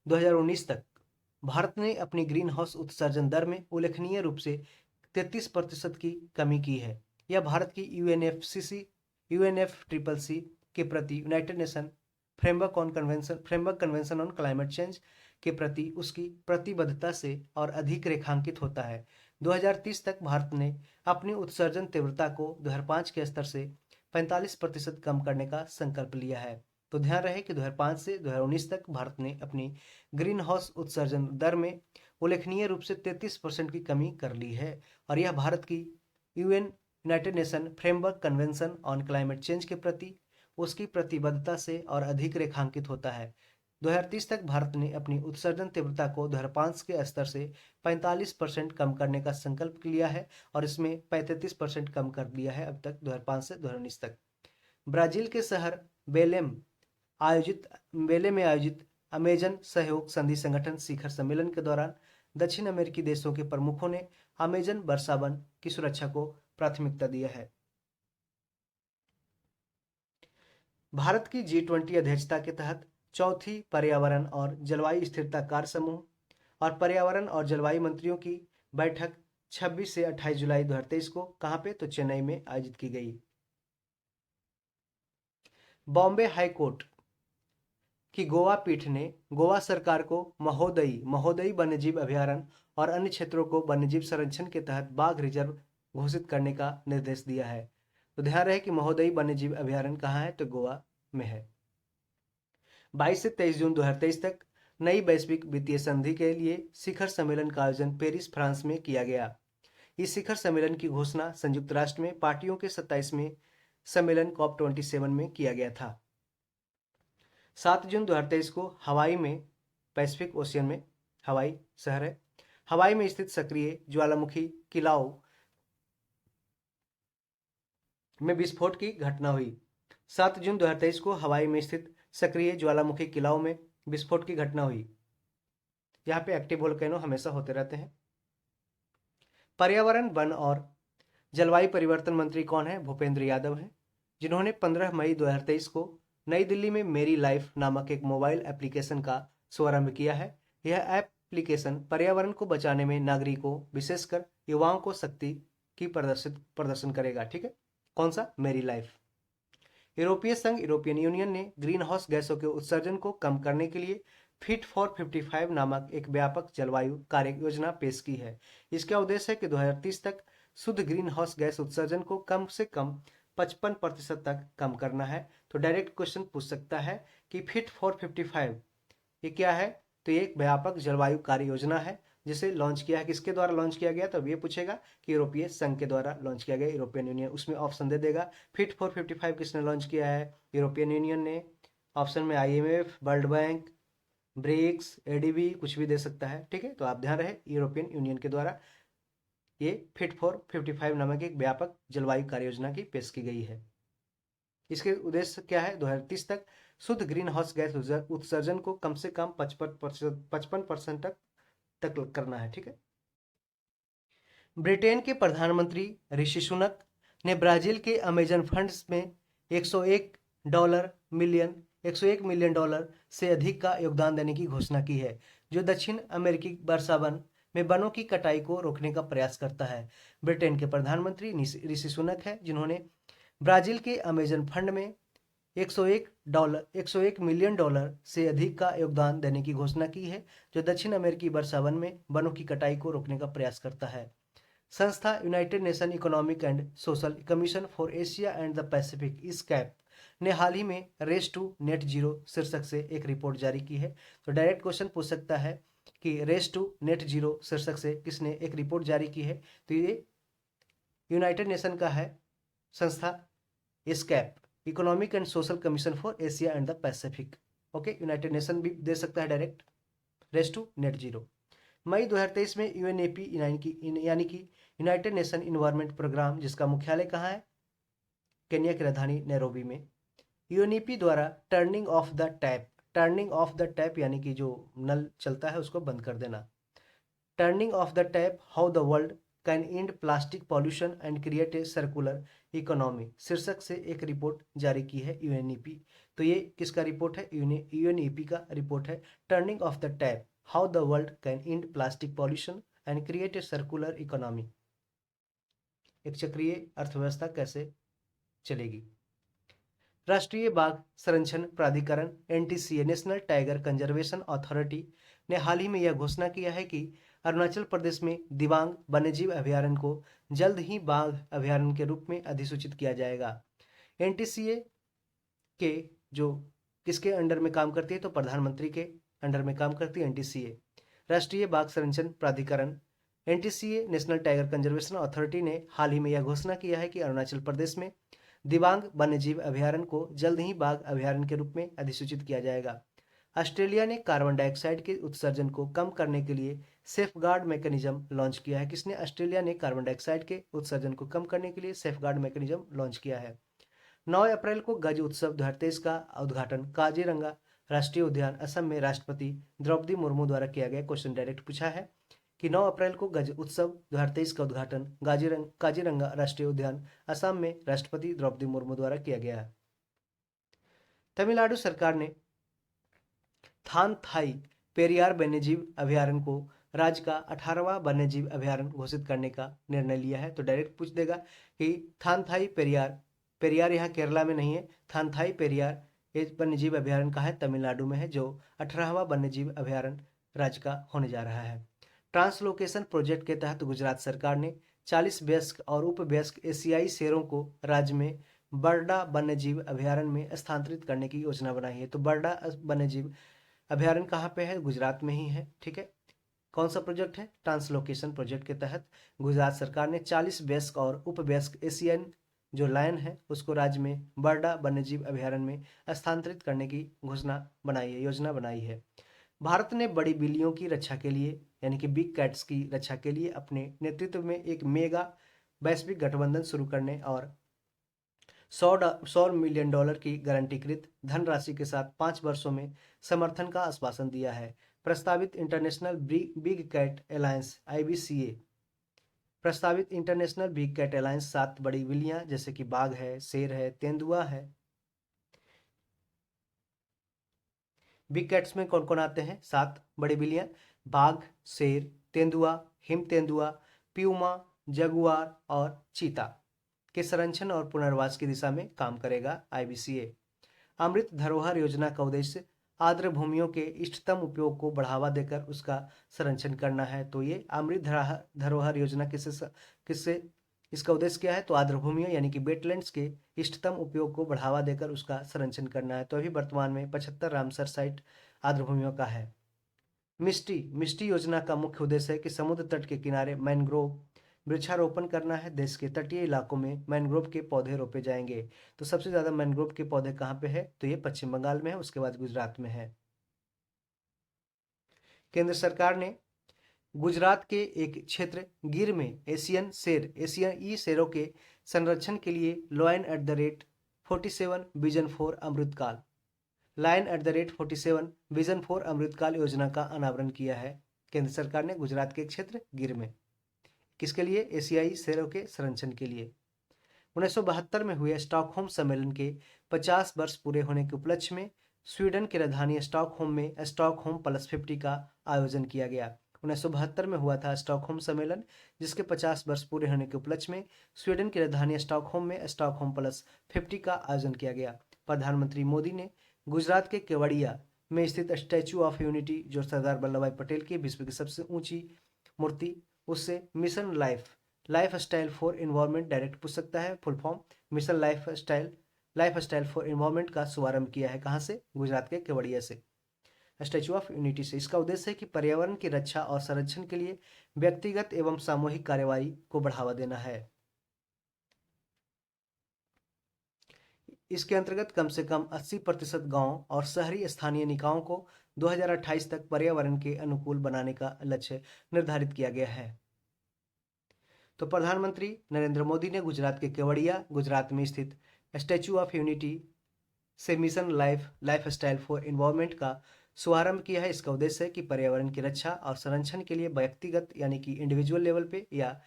2019 तक भारत ने अपनी ग्रीन हाउस उत्सर्जन दर में उल्लेखनीय रूप से 33% की कमी की है। यह भारत की यूएनएफसीसीसी के प्रति United nation framework convention on climate change के प्रति उसकी प्रतिबद्धता से और अधिक रेखांकित होता है। 2030 तक भारत ने अपनी उत्सर्जन तीव्रता को 2005 के स्तर से 45% कम करने का संकल्प लिया है। तो ध्यान रहे कि 2005 से 2019 तक भारत ने अपनी ग्रीन हाउस उत्सर्जन दर में उल्लेखनीय रूप से 33% की कमी कर ली है, और यह भारत की United nation framework convention on climate change के प्रति उसकी प्रतिबद्धता से और अधिक रेखांकित होता है। 2030 तक भारत ने अपनी उत्सर्जन तीव्रता को 2005 के स्तर से 45% कम करने का संकल्प लिया है, और इसमें 33% कम कर दिया है अब तक 2005 से 2019 तक। ब्राजील के शहर बेले में आयोजित अमेजन सहयोग संधि संगठन शिखर सम्मेलन के दौरान दक्षिण अमेरिकी देशों के प्रमुखों ने अमेजन वर्षावन की सुरक्षा को प्राथमिकता दिया है। भारत की G20 अध्यक्षता के तहत चौथी पर्यावरण और जलवायु स्थिरता कार्य समूह और पर्यावरण और जलवायु मंत्रियों की बैठक 26 से 28 जुलाई 2023 को कहां पे? तो चेन्नई में आयोजित की गई। बॉम्बे हाई कोर्ट की गोवा पीठ ने गोवा सरकार को महोदई वन्यजीव अभयारण्य और अन्य क्षेत्रों को वन्यजीव संरक्षण के तहत बाघ रिजर्व घोषित करने का निर्देश दिया है। तो ध्यान रहे कि महोदई वन्यजीव अभयारण्य कहाँ है? तो गोवा में है। 22 से 23 जून 2023 तक नई वैश्विक वित्तीय संधि के लिए शिखर सम्मेलन का आयोजन पेरिस, फ्रांस में किया गया। इस शिखर सम्मेलन की घोषणा संयुक्त राष्ट्र में पार्टियों के 27वें सम्मेलन COP27 में किया गया था। 7 जून 2023 को हवाई में, पैसिफिक ओशियन में हवाई शहर है, हवाई में स्थित सक्रिय ज्वालामुखी किलाओ में विस्फोट की घटना हुई। 7 जून 2023 को हवाई में स्थित सक्रिय ज्वालामुखी किलाओं में विस्फोट की घटना हुई। यहाँ पे एक्टिव वोल्केनो हमेशा होते रहते हैं। पर्यावरण, वन और जलवायु परिवर्तन मंत्री कौन है? भूपेंद्र यादव हैं, जिन्होंने 15 मई 2023 को नई दिल्ली में मेरी लाइफ नामक एक मोबाइल एप्लीकेशन का शुभारंभ किया है। यह एप्लीकेशन पर्यावरण को बचाने में नागरिकों, विशेषकर युवाओं को शक्ति की प्रदर्शन करेगा। ठीक है, कौन सा? मेरी लाइफ। यूरोपीय संघ, यूरोपियन यूनियन ने ग्रीन हाउस गैसों के उत्सर्जन को कम करने के लिए फिट फॉर 55 नामक एक व्यापक जलवायु कार्य योजना पेश की है। इसका उद्देश्य है कि 2030 तक शुद्ध ग्रीन हाउस गैस उत्सर्जन को कम से कम 55% तक कम करना है। तो डायरेक्ट क्वेश्चन पूछ सकता है कि फिट फॉर 55 ये क्या है? तो ये एक व्यापक जलवायु कार्य योजना है, जिसे लॉन्च किया है, किसके द्वारा लॉन्च किया गया? तो ये पूछेगा कि यूरोपीय संघ के द्वारा लॉन्च किया गया, यूरोपियन यूनियन। उसमें ऑप्शन दे देगा फिट फॉर 55 किसने लॉन्च किया है? यूरोपियन यूनियन ने। ऑप्शन में IMF, World Bank, BRICS, ADB कुछ भी दे सकता है। ठीक है, तो आप ध्यान रहे यूरोपियन यूनियन के द्वारा ये फिट फॉर 55 नामक एक व्यापक जलवायु कार्य योजना की पेश की गई है। इसके उद्देश्य क्या है? 2030 तक शुद्ध ग्रीन हाउस गैस उत्सर्जन को कम से कम 55% तक करना है। ठीक है। ब्रिटेन के प्रधानमंत्री ऋषि सुनक ने ब्राजील के अमेजन फंड्स में $101 मिलियन से अधिक का योगदान देने की घोषणा की है, जो दक्षिण अमेरिकी वर्षावन में वनों की कटाई को रोकने का प्रयास करता है। ब्रिटेन के प्रधानमंत्री ऋषि सुनक है, जिन्होंने ब्राजील के अमेजन फंड में $101 मिलियन से अधिक का योगदान देने की घोषणा की है, जो दक्षिण अमेरिकी वर्षावन में वनों की कटाई को रोकने का प्रयास करता है। संस्था United nation economic and social commission for Asia and the Pacific (ISCAP) ने हाल ही में रेस टू नेट जीरो शीर्षक से एक रिपोर्ट जारी की है। तो डायरेक्ट क्वेश्चन पूछ सकता है कि रेस टू नेट जीरो शीर्षक से किसने एक रिपोर्ट जारी की है? तो ये यूनाइटेड नेशन का है संस्था ESCAP, economic and social commission for Asia and the Pacific. Okay, United Nation भी दे सकता है direct. Race to net zero. मई 2023 में यूएनएपी यानी कि यूनाइटेड नेशन इन्वायरमेंट प्रोग्राम, जिसका मुख्यालय कहाँ है, केन्या की राजधानी नैरोबी में, यूएनईपी द्वारा टर्निंग ऑफ द टैप यानी कि जो नल चलता है उसको बंद कर देना, turning of the tap how the world can and plastic pollution and create a circular economy शीर्षक से एक रिपोर्ट जारी की है यूएनईपी। तो ये किसका रिपोर्ट है, यूएनईपी का रिपोर्ट है, turning of the tap how the world can and plastic pollution and create a circular economy, एक चक्रीय अर्थव्यवस्था कैसे चलेगी। राष्ट्रीय बाघ संरक्षण प्राधिकरण NTCA, national tiger conservation authority ने हाल ही में यह घोषणा किया है कि अरुणाचल प्रदेश में दिबांग वन्यजीव अभयारण्य को जल्द ही बाघ अभयारण्य के रूप में अधिसूचित किया जाएगा। एनटीसीए के जो किसके अंडर में काम करती है, तो प्रधानमंत्री के अंडर में काम करती है एनटीसीए, राष्ट्रीय बाघ संरक्षण प्राधिकरण। NTCA, national tiger conservation authority ने हाल ही में यह घोषणा किया है कि अरुणाचल प्रदेश में दिबांग वन्यजीव अभयारण्य को जल्द ही बाघ अभयारण्य के रूप में अधिसूचित किया जाएगा। ऑस्ट्रेलिया ने कार्बन डाइऑक्साइड के उत्सर्जन को कम करने के लिए सेफगार्ड मैकेनिज्म लॉन्च किया है। किसने, ऑस्ट्रेलिया ने कार्बन डाइऑक्साइड के उत्सर्जन को कम करने के लिए सेफगार्ड मैकेनिज्म लॉन्च किया है। 9 अप्रैल को गज उत्सव 2023 का उद्घाटन काजीरंगा राष्ट्रीय उद्यान असम में राष्ट्रपति द्रौपदी मुर्मू द्वारा किया गया। क्वेश्चन डायरेक्ट पूछा है कि 9 अप्रैल को गज उत्सव 2023 का उद्घाटन काजीरंगा राष्ट्रीय उद्यान असम में राष्ट्रपति द्रौपदी मुर्मू द्वारा किया गया है। तमिलनाडु सरकार ने थानथाई पेरियार वन्यजीव अभयारण्य को राज्य का 18वां वन्यजीव अभयारण्य घोषित करने का निर्णय लिया है। तो डायरेक्ट पूछ देगा कि थानथाई पेरियार यहाँ केरला में नहीं है, थानथाई पेरियार ये वन्यजीव अभयारण्य का है, तमिलनाडु में है, जो 18वां वन्यजीव अभयारण्य राज्य का होने जा रहा है। ट्रांसलोकेशन प्रोजेक्ट के तहत गुजरात सरकार ने 40 वयस्क और उपवयस्क एशियाई शेरों को राज्य में बरडा वन्यजीव अभयारण्य में स्थानांतरित करने की योजना बनाई है। तो बरडा वन्यजीव अभयारण्य कहाँ पे है, गुजरात में ही है। ठीक है, कौन सा प्रोजेक्ट है, ट्रांसलोकेशन प्रोजेक्ट के तहत गुजरात सरकार ने 40 वयस्क और उपवयस्क एशियन जो लायन है उसको राज्य में बरडा वन्यजीव अभयारण्य में स्थानांतरित करने की योजना बनाई है। भारत ने बड़ी बिल्लियों की रक्षा के लिए यानी कि बिग कैट्स की रक्षा के लिए अपने नेतृत्व में एक मेगा वैश्विक गठबंधन शुरू करने और $100 मिलियन की गारंटीकृत धनराशि के साथ 5 वर्षों में समर्थन का आश्वासन दिया है। प्रस्तावित international big cat alliance IBCA, प्रस्तावित इंटरनेशनल बिग कैट अलायंस 7 बड़ी बिल्लियां जैसे कि बाघ है, शेर है, तेंदुआ है। बिग कैट्स में कौन कौन आते हैं, 7 बड़ी बिल्लियां, बाघ, शेर, तेंदुआ, हिम तेंदुआ, प्यूमा, जगुआर और चीता के संरक्षण और पुनर्वास की दिशा में काम करेगा IBCA। अमृत धरोहर योजना का उद्देश्य आर्द्र भूमियों के इष्टतम उपयोग को बढ़ावा देकर उसका संरक्षण करना है। तो ये अमृत धरोहर योजना किससे इसका उद्देश्य क्या है, तो आर्द्र भूमियों यानी कि वेटलैंड्स के इष्टतम उपयोग को बढ़ावा देकर उसका संरक्षण करना है। तो अभी वर्तमान में 75 रामसर साइट आर्द्र भूमियों का है। मिष्टी योजना का मुख्य उद्देश्य है कि समुद्र तट के किनारे मैनग्रोव वृक्षारोपण करना है। देश के तटीय इलाकों में मैनग्रोव के पौधे रोपे जाएंगे। तो सबसे ज्यादा मैनग्रोव के पौधे कहाँ पे है, तो ये पश्चिम बंगाल में है, उसके बाद गुजरात में है। केंद्र सरकार ने गुजरात के एक क्षेत्र गिर में एशियाई शेरों के संरक्षण के लिए Lion@47 vision for Amritkaal Lion@47 vision for Amritkaal योजना का अनावरण किया है केंद्र सरकार ने गुजरात के क्षेत्र गिर में। किसके लिए, एशियाई शेरों के संरक्षण के लिए। 1972 में हुए स्टॉकहोम सम्मेलन के 50 वर्ष पूरे होने के उपलक्ष्य में स्वीडन की राजधानी स्टॉकहोम में स्टॉकहोम +50 का आयोजन किया गया। 1972 में हुआ था स्टॉकहोम सम्मेलन, जिसके 50 वर्ष पूरे होने के उपलक्ष्य में स्वीडन की राजधानी स्टॉकहोम में स्टॉकहोम +50 का आयोजन किया गया। प्रधानमंत्री मोदी ने गुजरात के केवड़िया में स्थित स्टैच्यू ऑफ यूनिटी, जो सरदार वल्लभ भाई पटेल की विश्व की सबसे ऊंची मूर्ति, उससे mission life style for environment, direct पूछ सकता है full form, mission life style for environment का शुभारंभ किया है। कहाँ से, गुजरात के केवड़िया से, स्टैच्यू ऑफ यूनिटी से। इसका उद्देश्य है कि पर्यावरण की रक्षा और संरक्षण के लिए व्यक्तिगत एवं सामूहिक कार्यवाही को बढ़ावा देना है। इसके अंतर्गत कम से कम 80% गाँव और शहरी स्थानीय निकायों को 2028 तक पर्यावरण के अनुकूल बनाने का लक्ष्य निर्धारित किया गया है। तो प्रधानमंत्री नरेंद्र मोदी ने गुजरात के केवड़िया, गुजरात में स्थित स्टैच्यू ऑफ यूनिटी से mission life style for environment का शुभारंभ किया है। इसका उद्देश्य है कि पर्यावरण की रक्षा और संरक्षण के लिए व्यक्तिगत यानी कि इंडिविजुअल लेवल पे या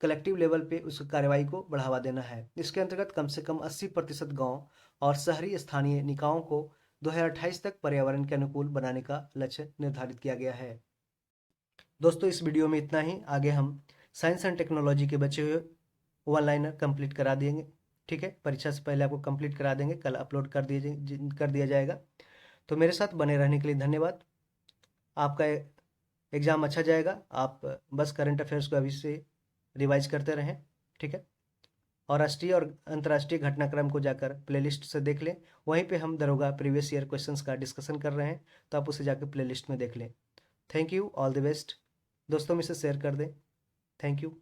कलेक्टिव लेवल पे उस कार्रवाई को बढ़ावा देना है। इसके अंतर्गत कम से कम 80% गांव और शहरी स्थानीय निकायों को 2028 तक पर्यावरण के अनुकूल बनाने का लक्ष्य निर्धारित किया गया है। दोस्तों, इस वीडियो में इतना ही। आगे हम साइंस एंड टेक्नोलॉजी के बचे हुए वन लाइनर कंप्लीट करा देंगे। ठीक है, परीक्षा से पहले आपको कंप्लीट करा देंगे, कल अपलोड कर दिया जाएगा। तो मेरे साथ बने रहने के लिए धन्यवाद। आपका एग्ज़ाम अच्छा जाएगा। आप बस करंट अफेयर्स को अभी से रिवाइज करते रहें। ठीक है, और राष्ट्रीय और अंतर्राष्ट्रीय घटनाक्रम को जाकर प्लेलिस्ट से देख लें। वहीं पे हम दरोगा प्रीवियस ईयर क्वेश्चंस का डिस्कशन कर रहे हैं, तो आप उसे जाकर प्लेलिस्ट में देख लें। Thank you, all the best. दोस्तों में से शेयर कर दें। Thank you.